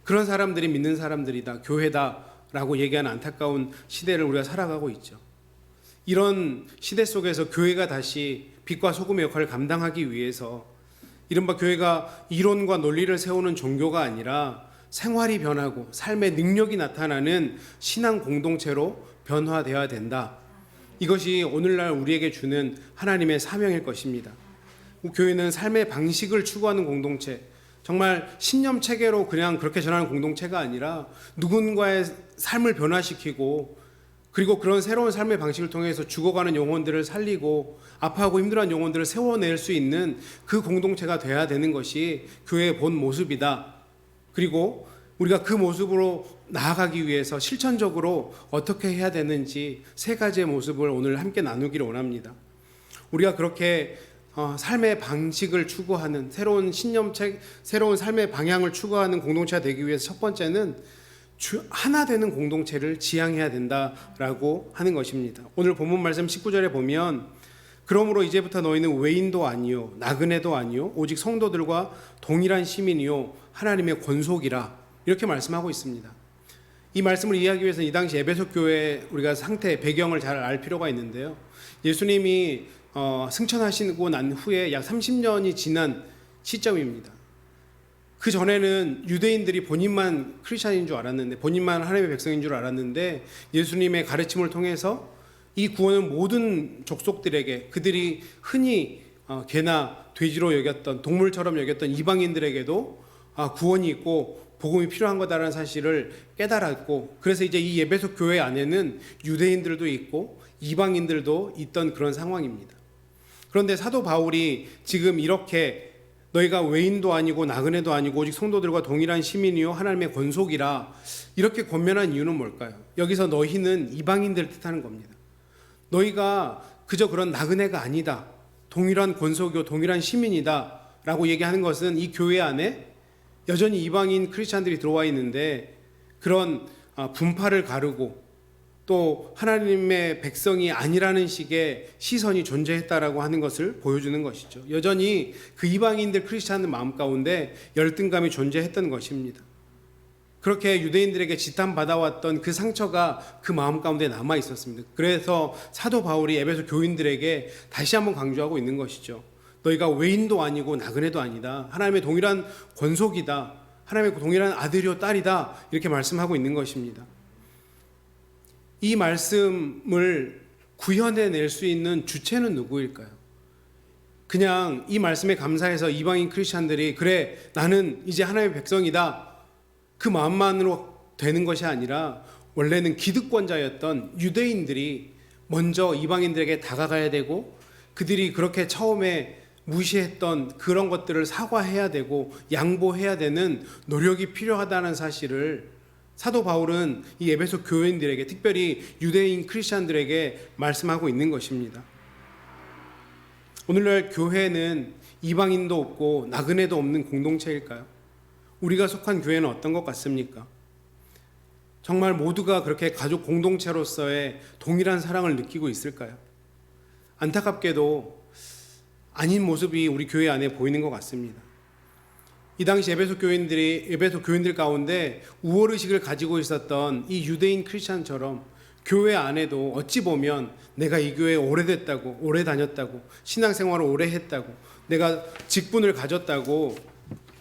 그런 사람들이 믿는 사람들이다, 교회다라고 얘기하는 안타까운 시대를 우리가 살아가고 있죠. 이런 시대 속에서 교회가 다시 빛과 소금의 역할을 감당하기 위해서 이른바 교회가 이론과 논리를 세우는 종교가 아니라 생활이 변하고 삶의 능력이 나타나는 신앙 공동체로 변화되어야 된다. 이것이 오늘날 우리에게 주는 하나님의 사명일 것입니다. 교회는 삶의 방식을 추구하는 공동체, 정말 신념 체계로 그냥 그렇게 전하는 공동체가 아니라 누군가의 삶을 변화시키고 그리고 그런 새로운 삶의 방식을 통해서 죽어가는 영혼들을 살리고 아파하고 힘들어하는 영혼들을 세워낼 수 있는 그 공동체가 돼야 되는 것이 교회의 본 모습이다. 그리고 우리가 그 모습으로 나아가기 위해서 실천적으로 어떻게 해야 되는지 세 가지의 모습을 오늘 함께 나누기를 원합니다. 우리가 그렇게 삶의 방식을 추구하는 새로운 신념책, 새로운 삶의 방향을 추구하는 공동체가 되기 위해서 첫 번째는 하나 되는 공동체를 지향해야 된다라고 하는 것입니다. 오늘 본문 말씀 19절에 보면 그러므로 이제부터 너희는 외인도 아니요 나그네도 아니요 오직 성도들과 동일한 시민이요 하나님의 권속이라 이렇게 말씀하고 있습니다. 이 말씀을 이해하기 위해서는 이 당시 에베소 교회 우리가 상태 배경을 잘 알 필요가 있는데요. 예수님이 승천하시고 난 후에 약 30년이 지난 시점입니다. 그 전에는 유대인들이 본인만 크리스찬인 줄 알았는데, 본인만 하나님의 백성인 줄 알았는데 예수님의 가르침을 통해서 이 구원은 모든 족속들에게, 그들이 흔히 개나 돼지로 여겼던, 동물처럼 여겼던 이방인들에게도 구원이 있고 복음이 필요한 거다라는 사실을 깨달았고, 그래서 이제 이 에베소 교회 안에는 유대인들도 있고 이방인들도 있던 그런 상황입니다. 그런데 사도 바울이 지금 이렇게 너희가 외인도 아니고 나그네도 아니고 오직 성도들과 동일한 시민이요 하나님의 권속이라 이렇게 권면한 이유는 뭘까요? 여기서 너희는 이방인들을 뜻하는 겁니다. 너희가 그저 그런 나그네가 아니다, 동일한 권속이요 동일한 시민이다 라고 얘기하는 것은 이 교회 안에 여전히 이방인 크리스찬들이 들어와 있는데 그런 분파를 가르고 또 하나님의 백성이 아니라는 식의 시선이 존재했다라고 하는 것을 보여주는 것이죠. 여전히 그 이방인들 크리스찬의 마음 가운데 열등감이 존재했던 것입니다. 그렇게 유대인들에게 지탄받아왔던 그 상처가 그 마음 가운데 남아 있었습니다. 그래서 사도 바울이 에베소 교인들에게 다시 한번 강조하고 있는 것이죠. 너희가 외인도 아니고 나그네도 아니다. 하나님의 동일한 권속이다. 하나님의 동일한 아들이요 딸이다. 이렇게 말씀하고 있는 것입니다. 이 말씀을 구현해낼 수 있는 주체는 누구일까요? 그냥 이 말씀에 감사해서 이방인 크리스찬들이 그래 나는 이제 하나님의 백성이다 그 마음만으로 되는 것이 아니라 원래는 기득권자였던 유대인들이 먼저 이방인들에게 다가가야 되고 그들이 그렇게 처음에 무시했던 그런 것들을 사과해야 되고 양보해야 되는 노력이 필요하다는 사실을 사도 바울은 이 에베소 교인들에게 특별히 유대인 크리스찬들에게 말씀하고 있는 것입니다. 오늘날 교회는 이방인도 없고 나그네도 없는 공동체일까요? 우리가 속한 교회는 어떤 것 같습니까? 정말 모두가 그렇게 가족 공동체로서의 동일한 사랑을 느끼고 있을까요? 안타깝게도 아닌 모습이 우리 교회 안에 보이는 것 같습니다. 이 당시 에베소 교인들 가운데 우월의식을 가지고 있었던 이 유대인 크리스찬처럼 교회 안에도 어찌 보면 내가 이 교회에 오래됐다고, 오래 다녔다고, 신앙생활을 오래 했다고, 내가 직분을 가졌다고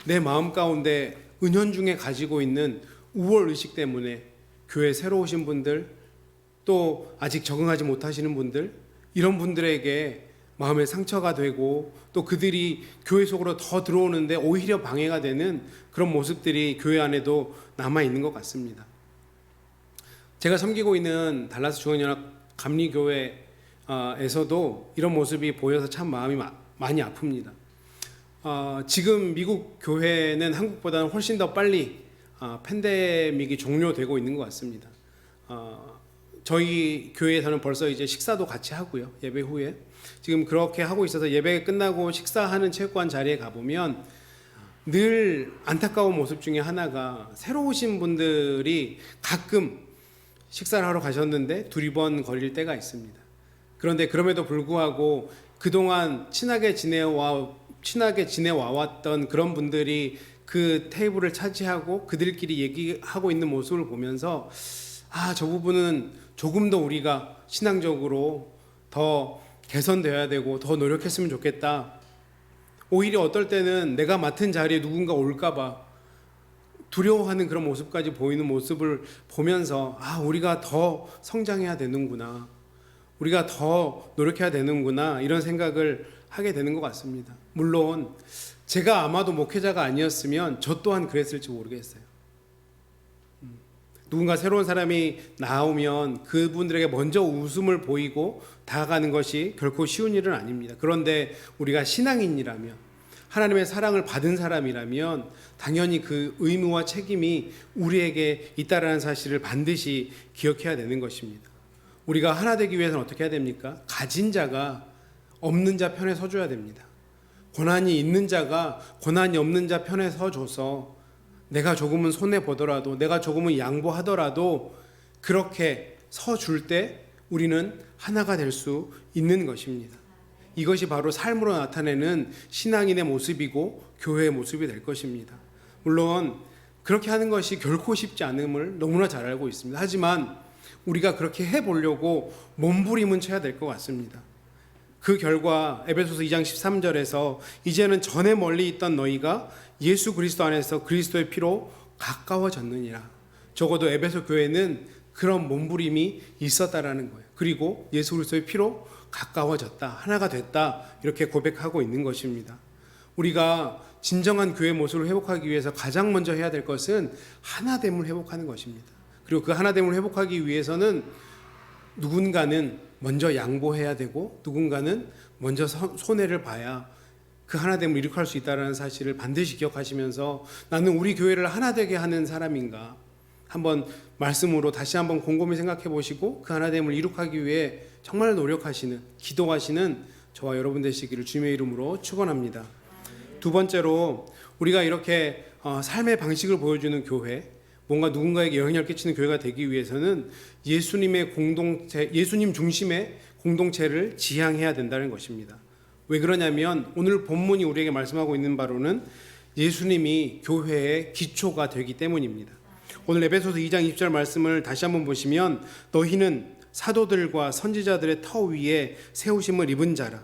내 마음 가운데 은연중에 가지고 있는 우월의식 때문에 교회에 새로 오신 분들, 또 아직 적응하지 못하시는 분들, 이런 분들에게 마음의 상처가 되고 또 그들이 교회 속으로 더 들어오는데 오히려 방해가 되는 그런 모습들이 교회 안에도 남아있는 것 같습니다. 제가 섬기고 있는 달라스 중앙연합 감리교회에서도 이런 모습이 보여서 참 마음이 많이 아픕니다. 지금 미국 교회는 한국보다는 훨씬 더 빨리 팬데믹이 종료되고 있는 것 같습니다. 저희 교회에서는 벌써 이제 식사도 같이 하고요. 예배 후에 지금 그렇게 하고 있어서 예배 끝나고 식사하는 체육관 자리에 가보면 늘 안타까운 모습 중에 하나가 새로 오신 분들이 가끔 식사를 하러 가셨는데 두리번 거릴 때가 있습니다. 그런데 그럼에도 불구하고 그동안 친하게 지내와왔던 그런 분들이 그 테이블을 차지하고 그들끼리 얘기하고 있는 모습을 보면서 저 부분은 조금 더 우리가 신앙적으로 더 개선되어야 되고 더 노력했으면 좋겠다. 오히려 어떨 때는 내가 맡은 자리에 누군가 올까봐 두려워하는 그런 모습까지 보이는 모습을 보면서 우리가 더 성장해야 되는구나, 우리가 더 노력해야 되는구나 이런 생각을 하게 되는 것 같습니다. 물론 제가 아마도 목회자가 아니었으면 저 또한 그랬을지 모르겠어요. 누군가 새로운 사람이 나오면 그분들에게 먼저 웃음을 보이고 다가가는 것이 결코 쉬운 일은 아닙니다. 그런데 우리가 신앙인이라면, 하나님의 사랑을 받은 사람이라면 당연히 그 의무와 책임이 우리에게 있다라는 사실을 반드시 기억해야 되는 것입니다. 우리가 하나 되기 위해서는 어떻게 해야 됩니까? 가진 자가 없는 자 편에 서줘야 됩니다. 고난이 있는 자가 고난이 없는 자 편에 서줘서 내가 조금은 손해보더라도, 내가 조금은 양보하더라도 그렇게 서줄 때 우리는 하나가 될 수 있는 것입니다. 이것이 바로 삶으로 나타내는 신앙인의 모습이고 교회의 모습이 될 것입니다. 물론 그렇게 하는 것이 결코 쉽지 않음을 너무나 잘 알고 있습니다. 하지만 우리가 그렇게 해보려고 몸부림은 쳐야 될 것 같습니다. 그 결과 에베소서 2장 13절에서 이제는 전에 멀리 있던 너희가 예수 그리스도 안에서 그리스도의 피로 가까워졌느니라. 적어도 에베소 교회는 그런 몸부림이 있었다라는 거예요. 그리고 예수 그리스도의 피로 가까워졌다, 하나가 됐다, 이렇게 고백하고 있는 것입니다. 우리가 진정한 교회 모습을 회복하기 위해서 가장 먼저 해야 될 것은 하나됨을 회복하는 것입니다. 그리고 그 하나됨을 회복하기 위해서는 누군가는 먼저 양보해야 되고 누군가는 먼저 손해를 봐야 그 하나됨을 이룩할 수 있다는 사실을 반드시 기억하시면서 나는 우리 교회를 하나 되게 하는 사람인가 한번 말씀으로 다시 한번 곰곰이 생각해 보시고 그 하나됨을 이룩하기 위해 정말 노력하시는, 기도하시는 저와 여러분 되시기를 주님의 이름으로 축원합니다. 두 번째로 우리가 이렇게 삶의 방식을 보여주는 교회, 뭔가 누군가에게 영향을 끼치는 교회가 되기 위해서는 예수님의 공동체, 예수님 중심의 공동체를 지향해야 된다는 것입니다. 왜 그러냐면 오늘 본문이 우리에게 말씀하고 있는 바로는 예수님이 교회의 기초가 되기 때문입니다. 오늘 에베소서 2장 20절 말씀을 다시 한번 보시면 너희는 사도들과 선지자들의 터 위에 세우심을 입은 자라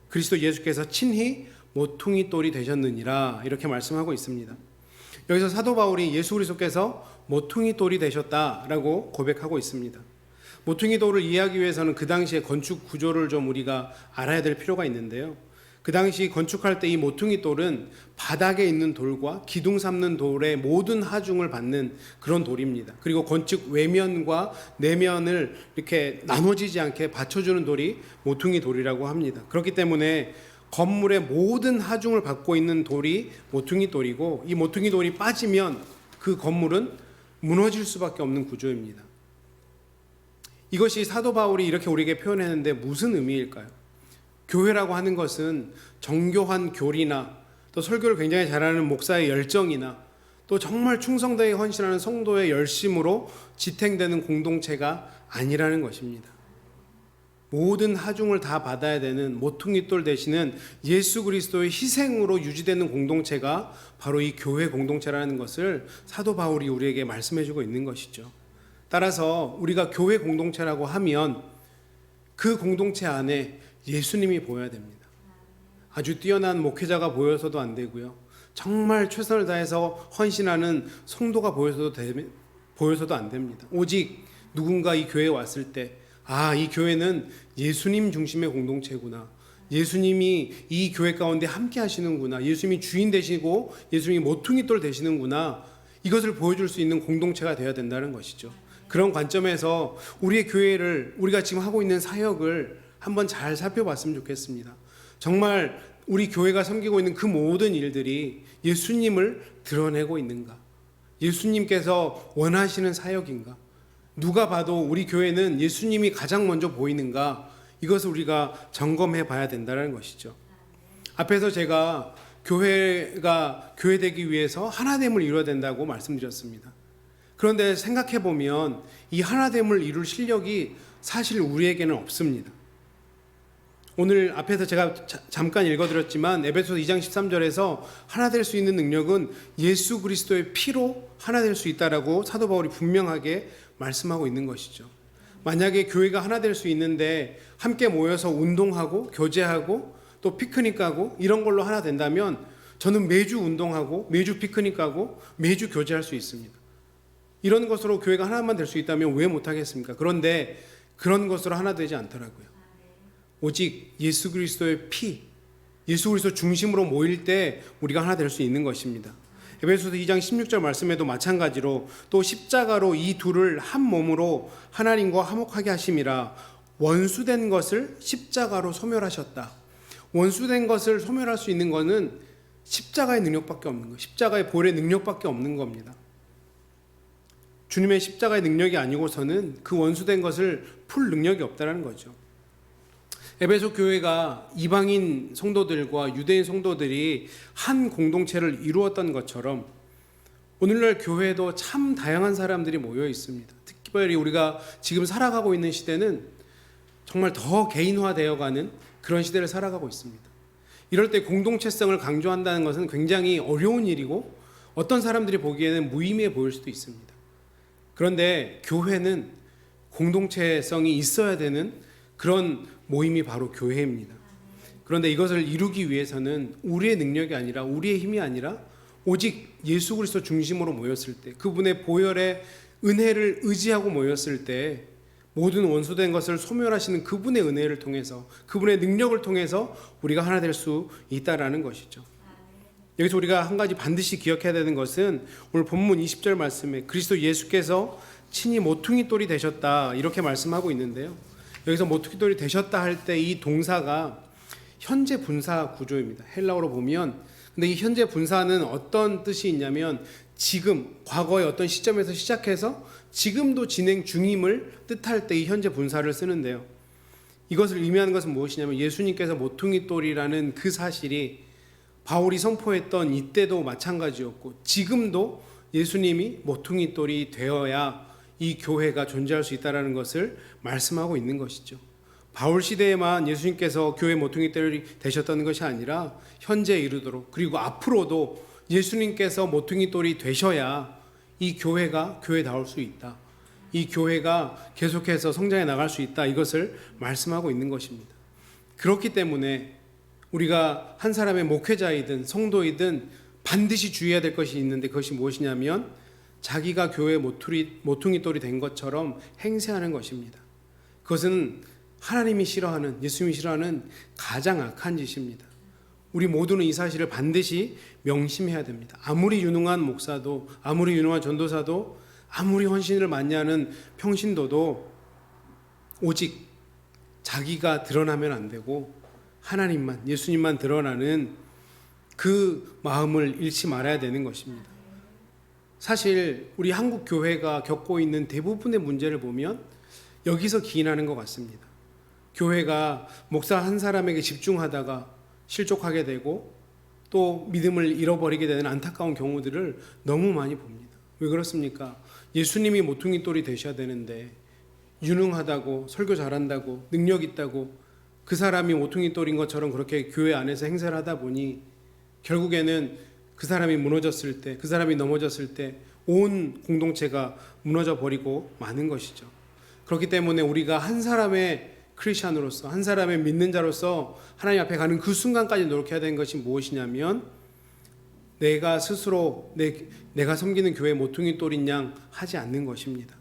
그리스도 예수께서 친히 모퉁이 돌이 되셨느니라 이렇게 말씀하고 있습니다. 여기서 사도 바울이 예수 그리스도께서 모퉁이 돌이 되셨다라고 고백하고 있습니다. 모퉁이 돌을 이해하기 위해서는 그 당시의 건축 구조를 좀 우리가 알아야 될 필요가 있는데요. 그 당시 건축할 때 이 모퉁이 돌은 바닥에 있는 돌과 기둥 삼는 돌의 모든 하중을 받는 그런 돌입니다. 그리고 건축 외면과 내면을 이렇게 나눠지지 않게 받쳐주는 돌이 모퉁이 돌이라고 합니다. 그렇기 때문에 건물의 모든 하중을 받고 있는 돌이 모퉁이 돌이고 이 모퉁이 돌이 빠지면 그 건물은 무너질 수밖에 없는 구조입니다. 이것이 사도 바울이 이렇게 우리에게 표현했는데 무슨 의미일까요? 교회라고 하는 것은 정교한 교리나 또 설교를 굉장히 잘하는 목사의 열정이나 또 정말 충성되게 헌신하는 성도의 열심으로 지탱되는 공동체가 아니라는 것입니다. 모든 하중을 다 받아야 되는 모퉁이돌 되시는 예수 그리스도의 희생으로 유지되는 공동체가 바로 이 교회 공동체라는 것을 사도 바울이 우리에게 말씀해주고 있는 것이죠. 따라서 우리가 교회 공동체라고 하면 그 공동체 안에 예수님이 보여야 됩니다. 아주 뛰어난 목회자가 보여서도 안 되고요. 정말 최선을 다해서 헌신하는 성도가 보여서도 안 됩니다. 오직 누군가 이 교회에 왔을 때 이 교회는 예수님 중심의 공동체구나. 예수님이 이 교회 가운데 함께 하시는구나. 예수님이 주인 되시고 예수님이 모퉁이돌 되시는구나. 이것을 보여줄 수 있는 공동체가 되어야 된다는 것이죠. 그런 관점에서 우리의 교회를 우리가 지금 하고 있는 사역을 한번 잘 살펴봤으면 좋겠습니다. 정말 우리 교회가 섬기고 있는 그 모든 일들이 예수님을 드러내고 있는가? 예수님께서 원하시는 사역인가? 누가 봐도 우리 교회는 예수님이 가장 먼저 보이는가? 이것을 우리가 점검해 봐야 된다는 것이죠. 앞에서 제가 교회가 교회되기 위해서 하나됨을 이루어야 된다고 말씀드렸습니다. 그런데 생각해 보면 이 하나됨을 이룰 실력이 사실 우리에게는 없습니다. 오늘 앞에서 제가 잠깐 읽어드렸지만 에베소서 2장 13절에서 하나 될 수 있는 능력은 예수 그리스도의 피로 하나 될 수 있다라고 사도 바울이 분명하게 말씀하고 있는 것이죠. 만약에 교회가 하나 될 수 있는데 함께 모여서 운동하고 교제하고 또 피크닉 가고 이런 걸로 하나 된다면 저는 매주 운동하고 매주 피크닉 가고 매주 교제할 수 있습니다. 이런 것으로 교회가 하나만 될 수 있다면 왜 못하겠습니까? 그런데 그런 것으로 하나 되지 않더라고요. 오직 예수 그리스도의 피, 예수 그리스도 중심으로 모일 때 우리가 하나 될 수 있는 것입니다. 에베소서 2장 16절 말씀에도 마찬가지로 또 십자가로 이 둘을 한 몸으로 하나님과 화목하게 하심이라 원수된 것을 십자가로 소멸하셨다. 원수된 것을 소멸할 수 있는 것은 십자가의 능력밖에 없는 거예요. 십자가의 보혈의 능력밖에 없는 겁니다. 주님의 십자가의 능력이 아니고서는 그 원수된 것을 풀 능력이 없다는 거죠. 에베소 교회가 이방인 성도들과 유대인 성도들이 한 공동체를 이루었던 것처럼 오늘날 교회에도 참 다양한 사람들이 모여 있습니다. 특별히 우리가 지금 살아가고 있는 시대는 정말 더 개인화되어가는 그런 시대를 살아가고 있습니다. 이럴 때 공동체성을 강조한다는 것은 굉장히 어려운 일이고 어떤 사람들이 보기에는 무의미해 보일 수도 있습니다. 그런데 교회는 공동체성이 있어야 되는 그런 모임이 바로 교회입니다. 그런데 이것을 이루기 위해서는 우리의 능력이 아니라 우리의 힘이 아니라 오직 예수 그리스도 중심으로 모였을 때 그분의 보혈의 은혜를 의지하고 모였을 때 모든 원수된 것을 소멸하시는 그분의 은혜를 통해서 그분의 능력을 통해서 우리가 하나 될 수 있다라는 것이죠. 여기서 우리가 한 가지 반드시 기억해야 되는 것은 오늘 본문 20절 말씀에 그리스도 예수께서 친히 모퉁이돌이 되셨다 이렇게 말씀하고 있는데요. 여기서 모퉁이돌이 되셨다 할 때 이 동사가 현재 분사 구조입니다. 헬라어로 보면 근데 이 현재 분사는 어떤 뜻이 있냐면 지금 과거의 어떤 시점에서 시작해서 지금도 진행 중임을 뜻할 때 이 현재 분사를 쓰는데요. 이것을 의미하는 것은 무엇이냐면 예수님께서 모퉁이돌이라는 그 사실이 바울이 선포했던 이때도 마찬가지였고 지금도 예수님이 모퉁이돌이 되어야 이 교회가 존재할 수 있다는 것을 말씀하고 있는 것이죠. 바울 시대에만 예수님께서 교회 모퉁이돌이 되셨다는 것이 아니라 현재에 이르도록 그리고 앞으로도 예수님께서 모퉁이돌이 되셔야 이 교회가 교회다울 수 있다. 이 교회가 계속해서 성장해 나갈 수 있다. 이것을 말씀하고 있는 것입니다. 그렇기 때문에 우리가 한 사람의 목회자이든 성도이든 반드시 주의해야 될 것이 있는데, 그것이 무엇이냐면 자기가 교회의 모퉁이 돌이 된 것처럼 행세하는 것입니다. 그것은 하나님이 싫어하는, 예수님이 싫어하는 가장 악한 짓입니다. 우리 모두는 이 사실을 반드시 명심해야 됩니다. 아무리 유능한 목사도, 아무리 유능한 전도사도, 아무리 헌신을 많이 하는 평신도도 오직 자기가 드러나면 안 되고 하나님만, 예수님만 드러나는 그 마음을 잃지 말아야 되는 것입니다. 사실 우리 한국 교회가 겪고 있는 대부분의 문제를 보면 여기서 기인하는 것 같습니다. 교회가 목사 한 사람에게 집중하다가 실족하게 되고 또 믿음을 잃어버리게 되는 안타까운 경우들을 너무 많이 봅니다. 왜 그렇습니까? 예수님이 모퉁이 돌이 되셔야 되는데 유능하다고, 설교 잘한다고, 능력 있다고 그 사람이 모퉁이 돌인 것처럼 그렇게 교회 안에서 행세를 하다 보니 결국에는 그 사람이 무너졌을 때, 그 사람이 넘어졌을 때 온 공동체가 무너져 버리고 마는 것이죠. 그렇기 때문에 우리가 한 사람의 크리스찬으로서, 한 사람의 믿는 자로서 하나님 앞에 가는 그 순간까지 노력해야 되는 것이 무엇이냐면 내가 스스로 내가 섬기는 교회 모퉁이 돌인 양 하지 않는 것입니다.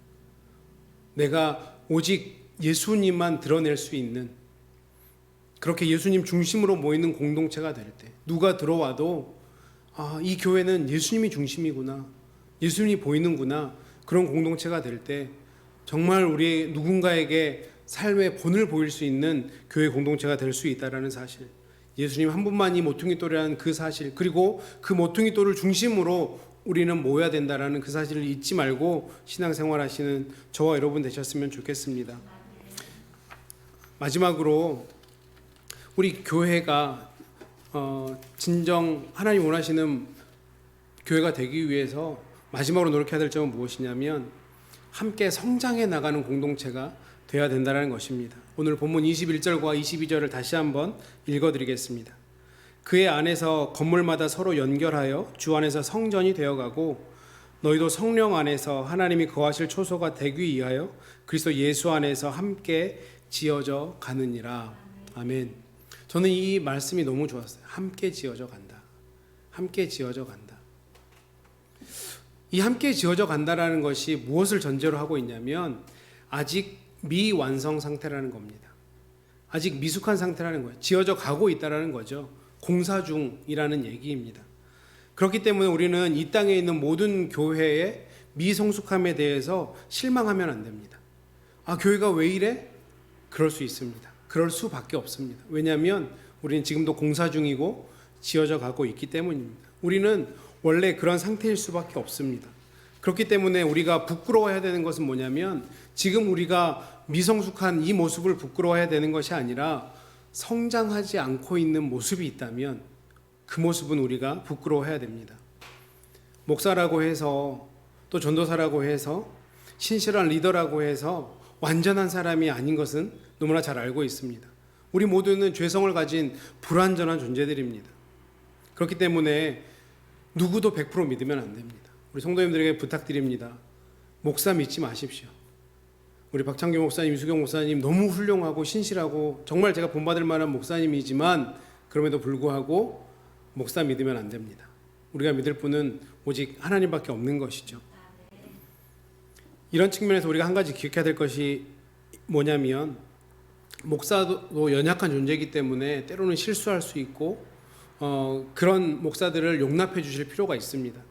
내가 오직 예수님만 드러낼 수 있는, 그렇게 예수님 중심으로 모이는 공동체가 될 때 누가 들어와도 이 교회는 예수님이 중심이구나, 예수님이 보이는구나, 그런 공동체가 될 때 정말 우리 누군가에게 삶의 본을 보일 수 있는 교회 공동체가 될 수 있다는 사실, 예수님 한 분만이 모퉁이 돌이라는 그 사실, 그리고 그 모퉁이 돌을 중심으로 우리는 모여야 된다는 그 사실을 잊지 말고 신앙생활 하시는 저와 여러분 되셨으면 좋겠습니다. 마지막으로 우리 교회가 진정 하나님 원하시는 교회가 되기 위해서 마지막으로 노력해야 될 점은 무엇이냐면 함께 성장해 나가는 공동체가 되어야 된다는 것입니다. 오늘 본문 21절과 22절을 다시 한번 읽어드리겠습니다. 그의 안에서 건물마다 서로 연결하여 주 안에서 성전이 되어가고 너희도 성령 안에서 하나님이 거하실 초소가 되기 위하여 그리스도 예수 안에서 함께 지어져 가느니라. 아멘. 저는 이 말씀이 너무 좋았어요. 함께 지어져 간다. 함께 지어져 간다. 이 함께 지어져 간다라는 것이 무엇을 전제로 하고 있냐면 아직 미완성 상태라는 겁니다. 아직 미숙한 상태라는 거예요. 지어져 가고 있다라는 거죠. 공사 중이라는 얘기입니다. 그렇기 때문에 우리는 이 땅에 있는 모든 교회의 미성숙함에 대해서 실망하면 안 됩니다. 교회가 왜 이래? 그럴 수 있습니다. 그럴 수밖에 없습니다. 왜냐하면 우리는 지금도 공사 중이고 지어져 가고 있기 때문입니다. 우리는 원래 그런 상태일 수밖에 없습니다. 그렇기 때문에 우리가 부끄러워해야 되는 것은 뭐냐면 지금 우리가 미성숙한 이 모습을 부끄러워해야 되는 것이 아니라 성장하지 않고 있는 모습이 있다면 그 모습은 우리가 부끄러워해야 됩니다. 목사라고 해서 또 전도사라고 해서 신실한 리더라고 해서 완전한 사람이 아닌 것은 너무나 잘 알고 있습니다. 우리 모두는 죄성을 가진 불완전한 존재들입니다. 그렇기 때문에 누구도 100% 믿으면 안 됩니다. 우리 성도님들에게 부탁드립니다. 목사 믿지 마십시오. 우리 박창규 목사님, 이수경 목사님 너무 훌륭하고 신실하고 정말 제가 본받을 만한 목사님이지만 그럼에도 불구하고 목사 믿으면 안 됩니다. 우리가 믿을 분은 오직 하나님밖에 없는 것이죠. 이런 측면에서 우리가 한 가지 기억해야 될 것이 뭐냐면 목사도 연약한 존재이기 때문에 때로는 실수할 수 있고 그런 목사들을 용납해 주실 필요가 있습니다.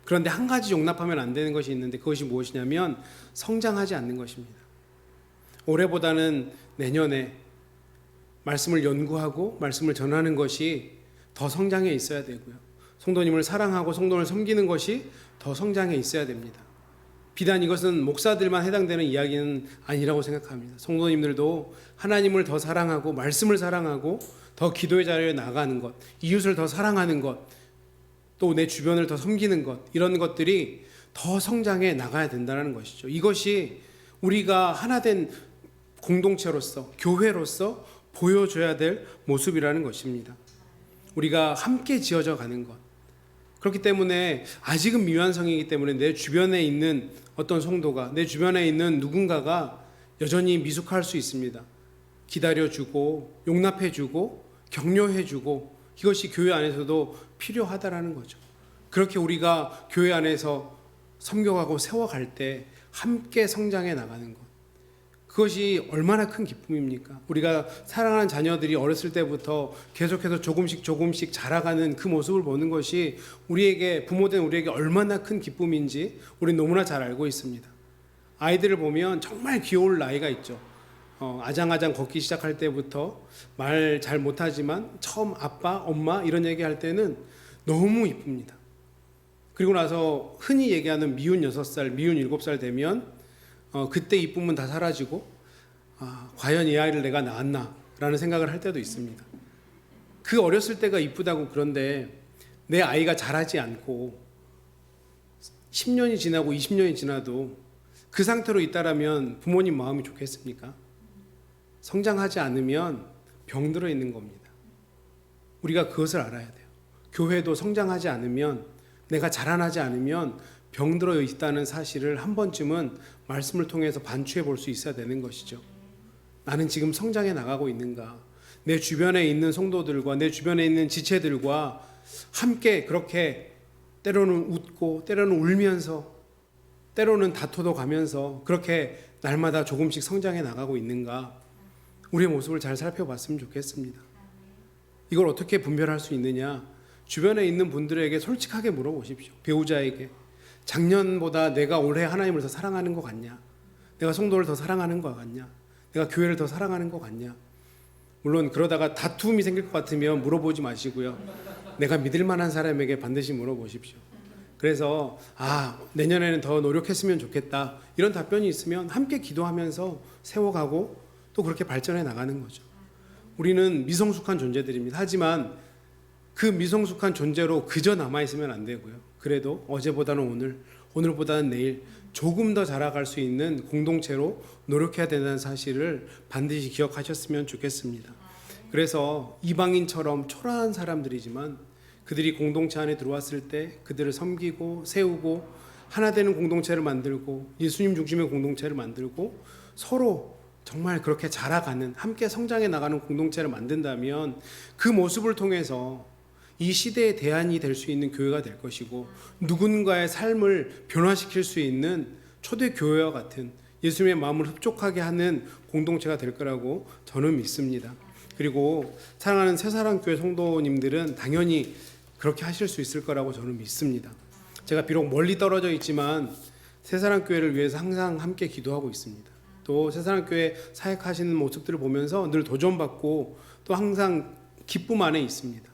그런데 한 가지 용납하면 안 되는 것이 있는데 그것이 무엇이냐면 성장하지 않는 것입니다. 올해보다는 내년에 말씀을 연구하고 말씀을 전하는 것이 더 성장해 있어야 되고요. 성도님을 사랑하고 성도를 섬기는 것이 더 성장해 있어야 됩니다. 비단 이것은 목사들만 해당되는 이야기는 아니라고 생각합니다. 성도님들도 하나님을 더 사랑하고 말씀을 사랑하고 더 기도의 자리에 나가는 것, 이웃을 더 사랑하는 것, 또 내 주변을 더 섬기는 것, 이런 것들이 더 성장해 나가야 된다는 것이죠. 이것이 우리가 하나된 공동체로서, 교회로서 보여줘야 될 모습이라는 것입니다. 우리가 함께 지어져 가는 것. 그렇기 때문에 아직은 미완성이기 때문에 내 주변에 있는 어떤 성도가, 내 주변에 있는 누군가가 여전히 미숙할 수 있습니다. 기다려주고 용납해주고 격려해주고 이것이 교회 안에서도 필요하다라는 거죠. 그렇게 우리가 교회 안에서 섬겨가고 세워갈 때 함께 성장해 나가는 것, 그것이 얼마나 큰 기쁨입니까? 우리가 사랑하는 자녀들이 어렸을 때부터 계속해서 조금씩 자라가는 그 모습을 보는 것이 우리에게, 부모된 우리에게 얼마나 큰 기쁨인지 우리는 너무나 잘 알고 있습니다. 아이들을 보면 정말 귀여울 나이가 있죠. 아장아장 걷기 시작할 때부터 말 잘 못하지만 처음 아빠, 엄마 이런 얘기할 때는 너무 이쁩니다. 그리고 나서 흔히 얘기하는 미운 6살, 미운 7살 되면 그때 이쁨은 다 사라지고 과연 이 아이를 내가 낳았나 라는 생각을 할 때도 있습니다. 그 어렸을 때가 이쁘다고. 그런데 내 아이가 자라지 않고 10년이 지나고 20년이 지나도 그 상태로 있다라면 부모님 마음이 좋겠습니까? 성장하지 않으면 병들어 있는 겁니다. 우리가 그것을 알아야 돼요. 교회도 성장하지 않으면, 내가 자라나지 않으면 병들어 있다는 사실을 한 번쯤은 말씀을 통해서 반추해 볼 수 있어야 되는 것이죠. 나는 지금 성장해 나가고 있는가? 내 주변에 있는 성도들과 내 주변에 있는 지체들과 함께 그렇게 때로는 웃고 때로는 울면서 때로는 다투도 가면서 그렇게 날마다 조금씩 성장해 나가고 있는가? 우리의 모습을 잘 살펴봤으면 좋겠습니다. 이걸 어떻게 분별할 수 있느냐? 주변에 있는 분들에게 솔직하게 물어보십시오. 배우자에게. 작년보다 내가 올해 하나님을 더 사랑하는 것 같냐? 내가 성도를 더 사랑하는 것 같냐? 내가 교회를 더 사랑하는 것 같냐? 물론 그러다가 다툼이 생길 것 같으면 물어보지 마시고요. 내가 믿을 만한 사람에게 반드시 물어보십시오. 그래서 내년에는 더 노력했으면 좋겠다, 이런 답변이 있으면 함께 기도하면서 세워가고 또 그렇게 발전해 나가는 거죠. 우리는 미성숙한 존재들입니다. 하지만 그 미성숙한 존재로 그저 남아있으면 안 되고요. 그래도 어제보다는 오늘, 오늘보다는 내일 조금 더 자라갈 수 있는 공동체로 노력해야 된다는 사실을 반드시 기억하셨으면 좋겠습니다. 그래서 이방인처럼 초라한 사람들이지만 그들이 공동체 안에 들어왔을 때 그들을 섬기고 세우고 하나 되는 공동체를 만들고 예수님 중심의 공동체를 만들고 서로 정말 그렇게 자라가는, 함께 성장해 나가는 공동체를 만든다면 그 모습을 통해서 이 시대의 대안이 될 수 있는 교회가 될 것이고, 누군가의 삶을 변화시킬 수 있는 초대 교회와 같은 예수님의 마음을 흡족하게 하는 공동체가 될 거라고 저는 믿습니다. 그리고 사랑하는 새사랑교회 성도님들은 당연히 그렇게 하실 수 있을 거라고 저는 믿습니다. 제가 비록 멀리 떨어져 있지만 새사랑교회를 위해서 항상 함께 기도하고 있습니다. 또 새사랑교회 사역하시는 모습들을 보면서 늘 도전받고 또 항상 기쁨 안에 있습니다.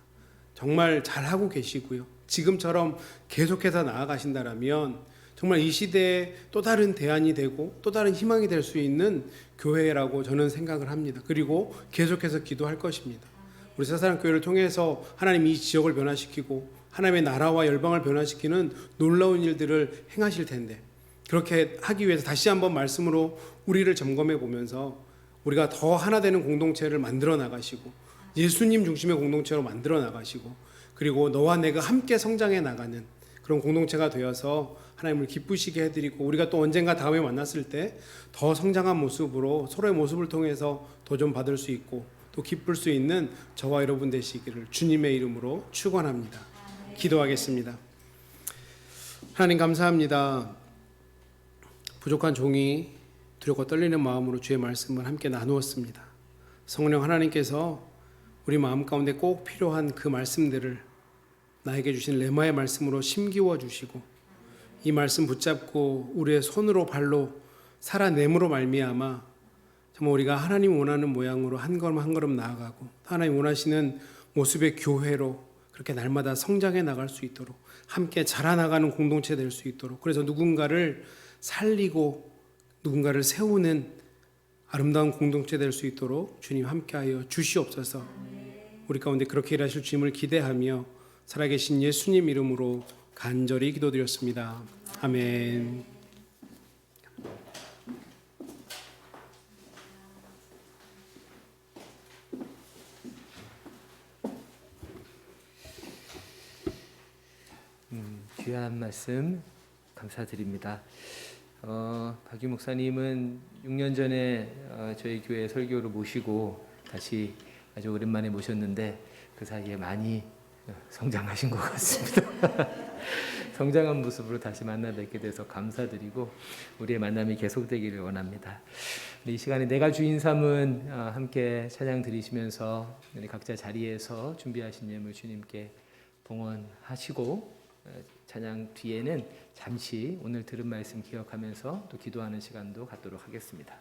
정말 잘하고 계시고요. 지금처럼 계속해서 나아가신다라면 정말 이 시대에 또 다른 대안이 되고 또 다른 희망이 될 수 있는 교회라고 저는 생각을 합니다. 그리고 계속해서 기도할 것입니다. 우리 새사랑교회를 통해서 하나님 이 지역을 변화시키고 하나님의 나라와 열방을 변화시키는 놀라운 일들을 행하실 텐데, 그렇게 하기 위해서 다시 한번 말씀으로 우리를 점검해 보면서 우리가 더 하나 되는 공동체를 만들어 나가시고 예수님 중심의 공동체로 만들어 나가시고, 그리고 너와 내가 함께 성장해 나가는 그런 공동체가 되어서 하나님을 기쁘시게 해드리고, 우리가 또 언젠가 다음에 만났을 때 더 성장한 모습으로 서로의 모습을 통해서 도전받을 수 있고 또 기쁠 수 있는 저와 여러분 되시기를 주님의 이름으로 축원합니다. 기도하겠습니다. 하나님 감사합니다. 부족한 종이 두렵고 떨리는 마음으로 주의 말씀을 함께 나누었습니다. 성령 하나님께서 우리 마음 가운데 꼭 필요한 그 말씀들을 나에게 주신 레마의 말씀으로 심기워 주시고, 이 말씀 붙잡고 우리의 손으로 발로 살아냄으로 말미암아 정말 우리가 하나님 원하는 모양으로 한 걸음 한 걸음 나아가고 하나님 원하시는 모습의 교회로 그렇게 날마다 성장해 나갈 수 있도록, 함께 자라나가는 공동체 될 수 있도록, 그래서 누군가를 살리고 누군가를 세우는 아름다운 공동체 될 수 있도록 주님 함께하여 주시옵소서. 우리 가운데 그렇게 일하실 주님을 기대하며 살아계신 예수님 이름으로 간절히 기도드렸습니다. 아멘. 귀한 말씀 감사드립니다. 박유 목사님은 6년 전에 저희 교회 설교로 모시고 다시 아주 오랜만에 모셨는데 그 사이에 많이 성장하신 것 같습니다. 성장한 모습으로 다시 만나 뵙게 돼서 감사드리고 우리의 만남이 계속되기를 원합니다. 이 시간에 내가 주인 삼은 함께 찬양 드리시면서 우리 각자 자리에서 준비하신 예물 주님께 봉헌하시고 찬양 뒤에는 잠시 오늘 들은 말씀 기억하면서 또 기도하는 시간도 갖도록 하겠습니다.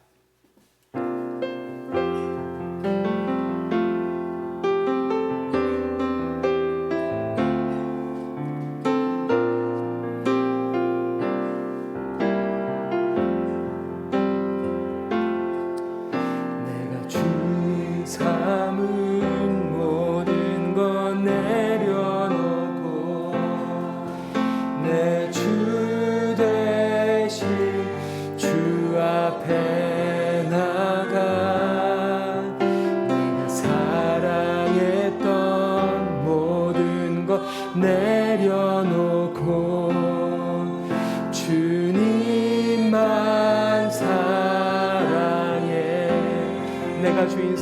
내려놓고 주님만 사랑해. 내가 주인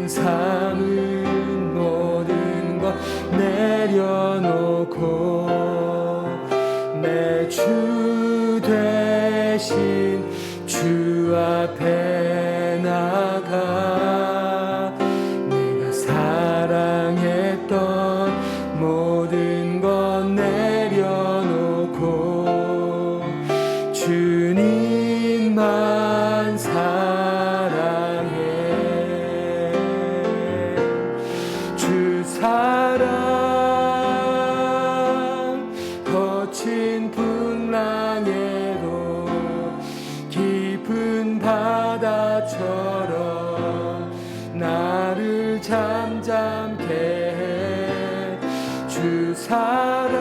삼은 모든 것 내려놓고 내 주 대신 주 앞에 나가 사랑했던 모든 것 내려놓고 주님만 사랑해. 주 사랑 거친 풍랑에도 깊은 바다처럼 나를 잠잠케 해. 주 사랑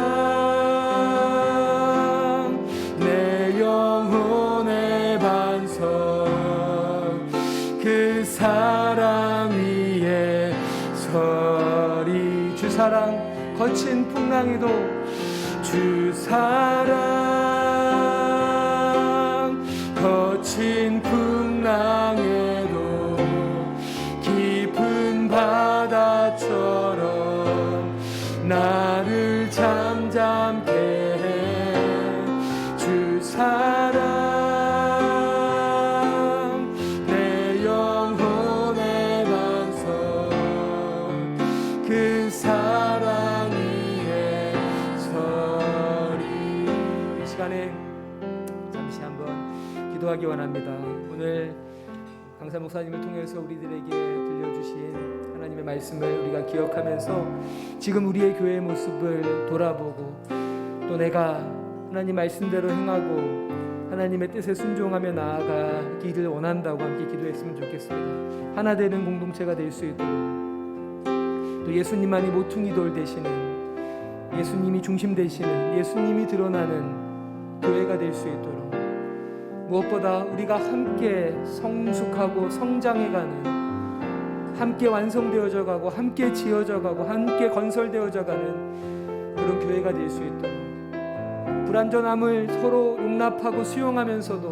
내 영혼의 반석 그 사랑 위에 서리. 주 사랑 거친 풍랑에도 주 사랑 거친 풍랑에도 깊은 바다처럼 나를 잠잠케 해. 주 사랑 내 영혼의 반석 그 사랑 위에 서리. 이 시간에 잠시 한번 기도하기 원합니다. 오늘 강사 목사님을 통해서 우리들에게 들려주신 하나님의 말씀을 우리가 기억하면서 지금 우리의 교회의 모습을 돌아보고 또 내가 하나님 말씀대로 행하고 하나님의 뜻에 순종하며 나아가기를 원한다고 함께 기도했으면 좋겠습니다. 하나 되는 공동체가 될 수 있도록 또 예수님만이 모퉁이 돌 되시는 예수님이 중심 되시는 예수님이 드러나는 교회가 될 수 있도록 무엇보다 우리가 함께 성숙하고 성장해가는 함께 완성되어져 가고 함께 지어져 가고 함께 건설되어져 가는 그런 교회가 될 수 있도록 불완전함을 서로 용납하고 수용하면서도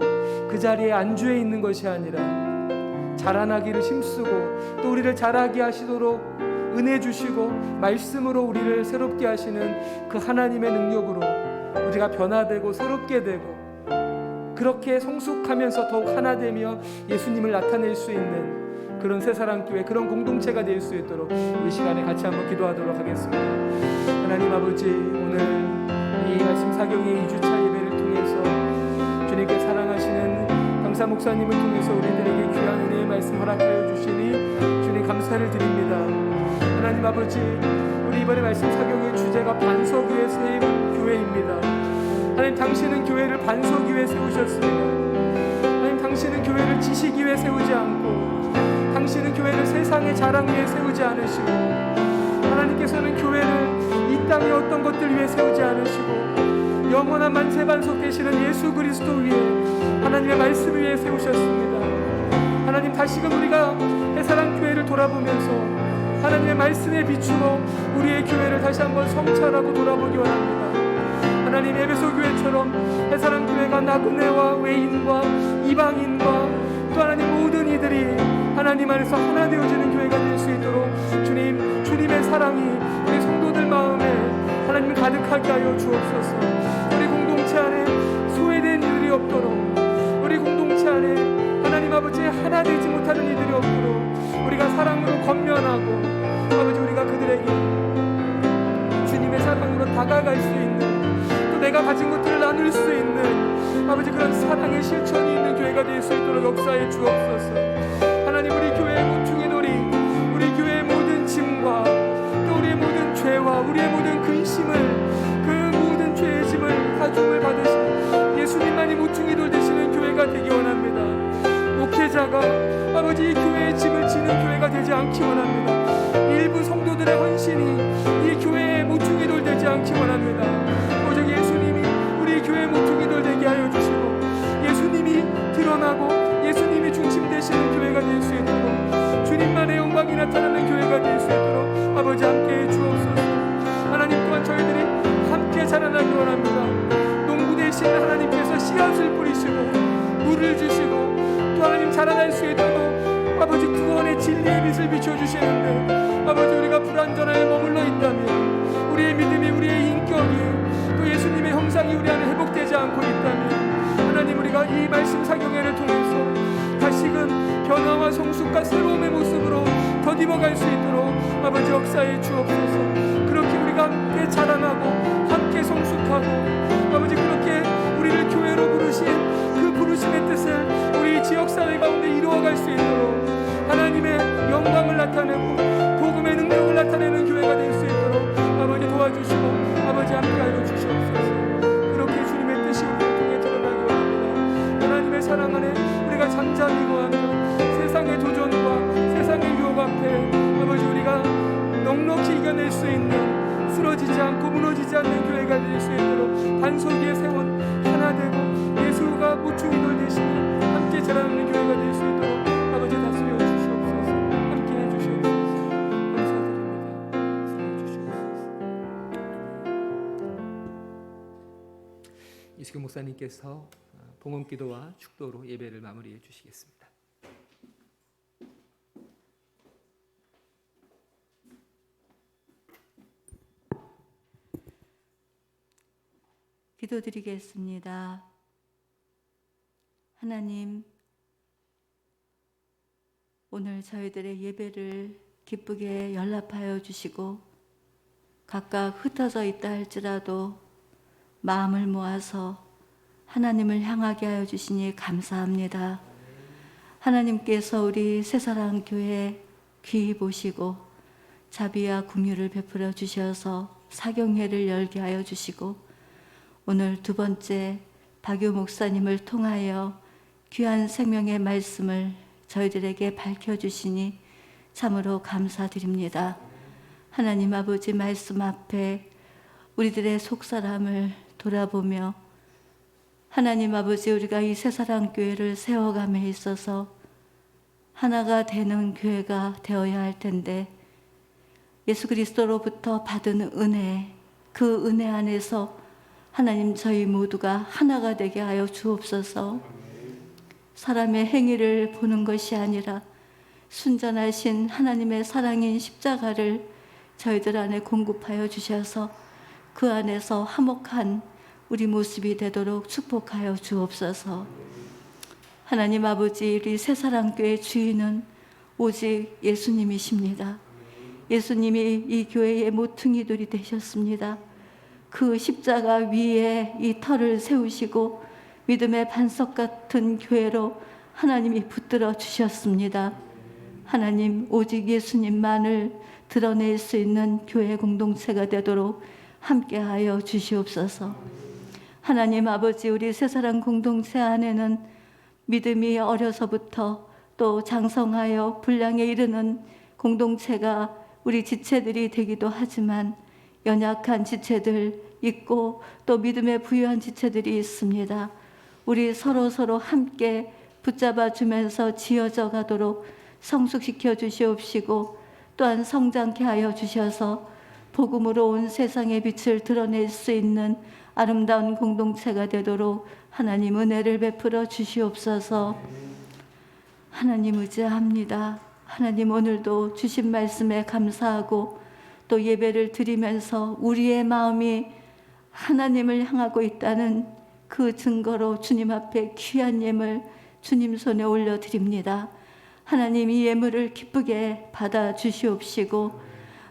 그 자리에 안주해 있는 것이 아니라 자라나기를 힘쓰고 또 우리를 자라게 하시도록 은혜 주시고 말씀으로 우리를 새롭게 하시는 그 하나님의 능력으로 우리가 변화되고 새롭게 되고 그렇게 성숙하면서 더욱 하나 되며 예수님을 나타낼 수 있는 그런 새사랑교회 그런 공동체가 될 수 있도록 이 시간에 같이 한번 기도하도록 하겠습니다. 하나님 아버지, 오늘 이 말씀 사경의 2주차 예배를 통해서 주님께 사랑하시는 강사 목사님을 통해서 우리들에게 귀한 은혜의 말씀 허락하여 주시니 주님 감사를 드립니다. 하나님 아버지, 우리 이번에 말씀 사경의 주제가 반석 위에 세운 교회입니다. 하나님, 당신은 교회를 반석 위에 세우셨습니다. 하나님, 당신은 교회를 지식 위에 세우지 않고 당신은 교회를 세상의 자랑 위에 세우지 않으시고 하나님께서는 교회를 이 땅의 어떤 것들 위에 세우지 않으시고 영원한 만세반석 되시는 예수 그리스도 위에 하나님의 말씀 위에 세우셨습니다. 하나님, 다시금 우리가 해사랑 교회를 돌아보면서 하나님의 말씀에 비추고 우리의 교회를 다시 한번 성찰하고 돌아보기 원합니다. 하나님, 에베소 교회처럼 해사랑 교회가 나그네와 외인과 이방인과 또 하나님 모든 이들이 하나님 안에서 하나 되어지는 교회가 될 수 있도록 주님의 사랑이 우리 성도들 마음에 하나님 가득하게 하여 주옵소서. 우리 공동체 안에 소외된 이들이 없도록, 우리 공동체 안에 하나님 아버지 하나 되지 못하는 이들이 없도록 우리가 사랑으로 권면하고 아버지 우리가 그들에게 주님의 사랑으로 다가갈 수 있는, 또 내가 가진 것들을 나눌 수 있는 아버지 그런 사랑의 실천이 있는 교회가 될 수 있도록 역사해 주옵소서. 하나님, 우리 교회의 모퉁이 돌이, 우리 교회의 모든 짐과 또 우리의 모든 죄와 우리의 모든 근심을, 그 모든 죄의 짐을 가중을 받으신 예수님만이 모퉁이 돌 되시는 교회가 되기 원합니다. 목회자가 아버지 이 교회의 짐을 지는 교회가 되지 않기 원합니다. 일부 성도들의 헌신이 이 교회의 모퉁이 돌 되지 않기 원합니다. 오직 예수님이 우리 교회의 모퉁이 돌 되게 하여 주시고 예수님이 드러나고 예수님이 중심 되시는 교회가 될 수 있도록, 주님만의 영광이 나타나는 교회가 될 수 있도록 아버지 함께해 주옵소서. 하나님, 또한 저희들이 함께 자라나기 원합니다. 농부 대신 하나님께서 씨앗을 뿌리시고 물을 주시고 또 하나님 자라날 수 있도록 아버지 구원의 진리의 빛을 비춰주시는데, 아버지 우리가 불완전하게 머물러 있다면, 우리의 믿음이, 우리의 인격이 또 예수님의 형상이 우리 안에 회복되지 않고 있다면, 하나님 우리가 이 말씀 사경회를 통해서 다시금 변화와 성숙과 새로움의 모습으로 더디어갈 수 있도록 아버지 역사해 주옵소서. 그렇게 우리가 함께 자라나고 함께 성숙하고 아버지 그렇게 우리를 교회로 부르신 그 부르심의 뜻을 우리 지역사회 가운데 이루어갈 수 있도록 하나님의 영광을 나타내고 복음의 능력을 나타내는 교회가 될 수 있도록 아버지 도와주시고 아버지 함께하여 주시옵소서. 그렇게 주님의 뜻이 우리를 통해 드러나기 원합니다. 하나님의 사랑 안에 우리가 잠잠히 거하며 세상의 도전과 세상의 유혹 앞에 아버지 우리가 넉넉히 이겨낼 수 있는, 쓰러지지 않고 무너지지 않는 교회가 될 수 있도록 반석 위에 세운 하나 되고 예수가 모퉁이 돌 대신에 함께 자라나는 교회가 될 수 있도록 아버지 다스려 주시옵소서. 함께 해주시옵소서. 감사드립니다. 사랑해 주시옵소서. 이수경 목사님께서 봉헌기도와 축도로 예배를 마무리해 주시겠습니다. 기도드리겠습니다. 하나님, 오늘 저희들의 예배를 기쁘게 연락하여 주시고 각각 흩어져 있다 할지라도 마음을 모아서 하나님을 향하게 하여 주시니 감사합니다. 하나님께서 우리 새사랑교회 귀히 보시고 자비와 긍휼을 베풀어 주셔서 사경회를 열게 하여 주시고 오늘 두 번째 박유 목사님을 통하여 귀한 생명의 말씀을 저희들에게 밝혀주시니 참으로 감사드립니다. 하나님 아버지 말씀 앞에 우리들의 속사람을 돌아보며 하나님 아버지 우리가 이 새사랑교회를 세워감에 있어서 하나가 되는 교회가 되어야 할 텐데 예수 그리스도로부터 받은 은혜, 그 은혜 안에서 하나님 저희 모두가 하나가 되게 하여 주옵소서. 사람의 행위를 보는 것이 아니라 순전하신 하나님의 사랑인 십자가를 저희들 안에 공급하여 주셔서 그 안에서 화목한 우리 모습이 되도록 축복하여 주옵소서. 하나님 아버지, 우리 새사랑교회 주인은 오직 예수님이십니다. 예수님이 이 교회의 모퉁이돌이 되셨습니다. 그 십자가 위에 이 터를 세우시고 믿음의 반석 같은 교회로 하나님이 붙들어 주셨습니다. 하나님, 오직 예수님만을 드러낼 수 있는 교회 공동체가 되도록 함께하여 주시옵소서. 하나님 아버지, 우리 새사랑 공동체 안에는 믿음이 어려서부터 또 장성하여 분량에 이르는 공동체가 우리 지체들이 되기도 하지만 연약한 지체들 있고 또 믿음에 부유한 지체들이 있습니다. 우리 서로 함께 붙잡아 주면서 지어져 가도록 성숙시켜 주시옵시고 또한 성장케 하여 주셔서 복음으로 온 세상의 빛을 드러낼 수 있는 아름다운 공동체가 되도록 하나님 은혜를 베풀어 주시옵소서. 하나님 의지합니다. 하나님 오늘도 주신 말씀에 감사하고 또 예배를 드리면서 우리의 마음이 하나님을 향하고 있다는 그 증거로 주님 앞에 귀한 예물 주님 손에 올려드립니다. 하나님 이 예물을 기쁘게 받아 주시옵시고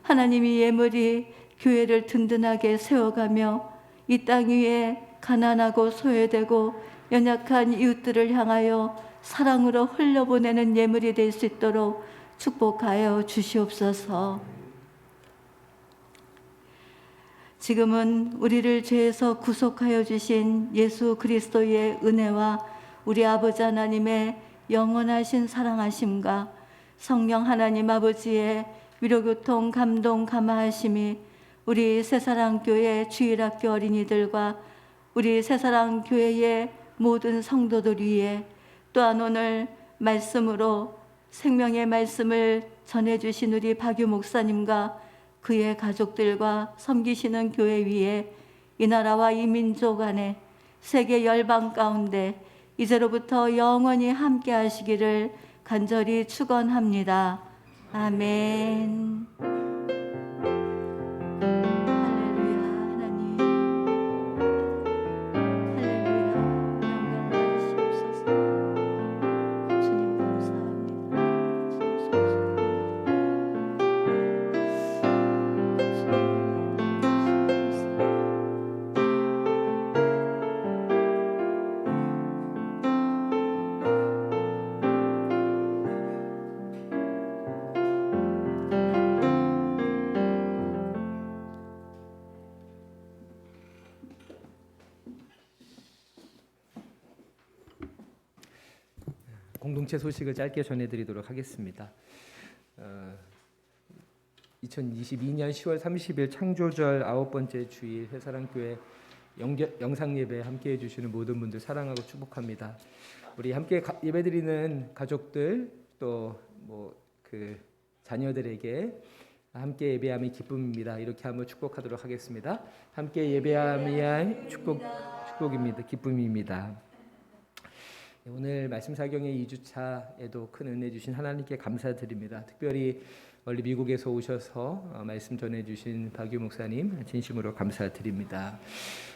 하나님 이 예물이 교회를 든든하게 세워가며 이 땅 위에 가난하고 소외되고 연약한 이웃들을 향하여 사랑으로 흘려보내는 예물이 될 수 있도록 축복하여 주시옵소서. 지금은 우리를 죄에서 구속하여 주신 예수 그리스도의 은혜와 우리 아버지 하나님의 영원하신 사랑하심과 성령 하나님 아버지의 위로교통 감동 감화하심이 우리 새사랑교회 주일학교 어린이들과 우리 새사랑교회의 모든 성도들 위에 또한 오늘 말씀으로 생명의 말씀을 전해주신 우리 박유 목사님과 그의 가족들과 섬기시는 교회 위에 이 나라와 이 민족 안에 세계 열방 가운데 이제로부터 영원히 함께 하시기를 간절히 축원합니다. 아멘. 공동체 소식을 짧게 전해드리도록 하겠습니다. 2022년 10월 30일 창조절 9번째 주일 새사랑교회 영상예배 함께해 주시는 모든 분들 사랑하고 축복합니다. 우리 함께 예배드리는 가족들 또 그 자녀들에게 함께 예배함이 기쁨입니다. 이렇게 한번 축복하도록 하겠습니다. 함께 예배함이 축복입니다. 기쁨입니다. 오늘 말씀 사경의 2주차에도 큰 은혜 주신 하나님께 감사드립니다. 특별히 멀리 미국에서 오셔서 말씀 전해주신 박유 목사님 진심으로 감사드립니다.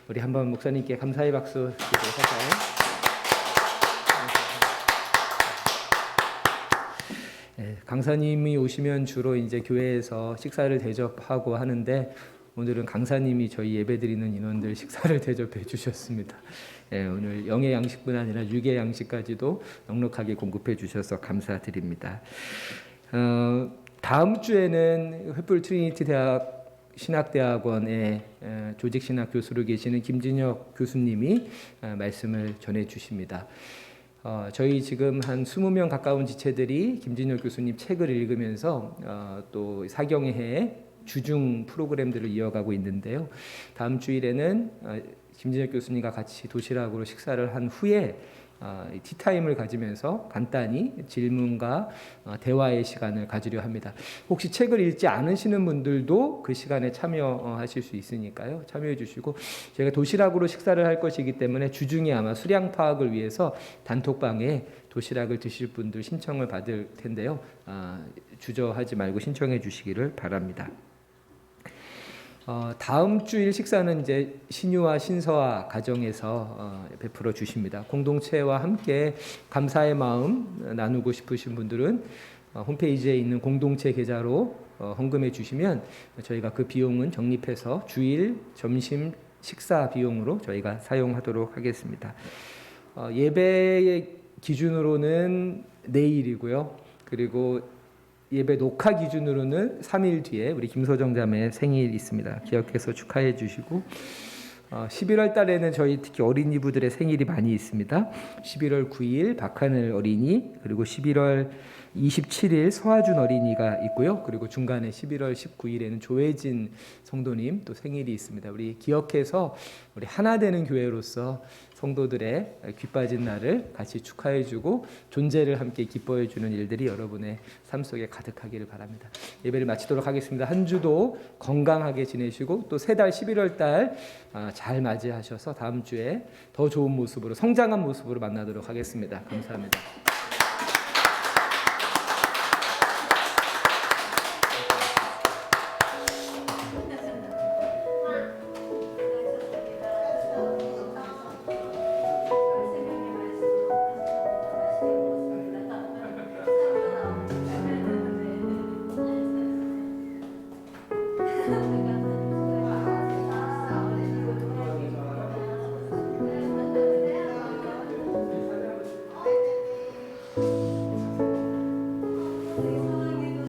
우리 한번 목사님께 감사의 박수 드리도록 할까요? 강사님이 오시면 주로 이제 교회에서 식사를 대접하고 하는데 오늘은 강사님이 저희 예배드리는 인원들 식사를 대접해 주셨습니다. 오늘 영의 양식뿐 아니라 육의 양식까지도 넉넉하게 공급해 주셔서 감사드립니다. 다음 주에는 횃불 트리니티 대학 신학대학원의 조직신학 교수로 계시는 김진혁 교수님이 말씀을 전해 주십니다. 저희 지금 한 20명 가까운 지체들이 김진혁 교수님 책을 읽으면서 또 사경의 해에 주중 프로그램들을 이어가고 있는데요. 다음 주일에는 김진혁 교수님과 같이 도시락으로 식사를 한 후에 티타임을 가지면서 간단히 질문과 대화의 시간을 가지려 합니다. 혹시 책을 읽지 않으시는 분들도 그 시간에 참여하실 수 있으니까요. 참여해 주시고 저희가 도시락으로 식사를 할 것이기 때문에 주중에 아마 수량 파악을 위해서 단톡방에 도시락을 드실 분들 신청을 받을 텐데요. 주저하지 말고 신청해 주시기를 바랍니다. 다음 주일 식사는 이제 신유와 신서와 가정에서 베풀어 주십니다. 공동체와 함께 감사의 마음 나누고 싶으신 분들은 홈페이지에 있는 공동체 계좌로 헌금해 주시면 저희가 그 비용은 적립해서 주일 점심 식사 비용으로 저희가 사용하도록 하겠습니다. 예배의 기준으로는 내일이고요. 그리고 예배 녹화 기준으로는 3일 뒤에 우리 김소정 자매 생일 있습니다. 기억해서 축하해 주시고 11월 달에는 저희 특히 어린이부들의 생일이 많이 있습니다. 11월 9일 박하늘 어린이, 그리고 11월 27일 서하준 어린이가 있고요. 그리고 중간에 11월 19일에는 조혜진 성도님 또 생일이 있습니다. 우리 기억해서 우리 하나 되는 교회로서 성도들의 귀 빠진 날을 같이 축하해주고 존재를 함께 기뻐해주는 일들이 여러분의 삶 속에 가득하기를 바랍니다. 예배를 마치도록 하겠습니다. 한 주도 건강하게 지내시고 또 새 달 11월 달 잘 맞이하셔서 다음 주에 더 좋은 모습으로 성장한 모습으로 만나도록 하겠습니다. 감사합니다. 네.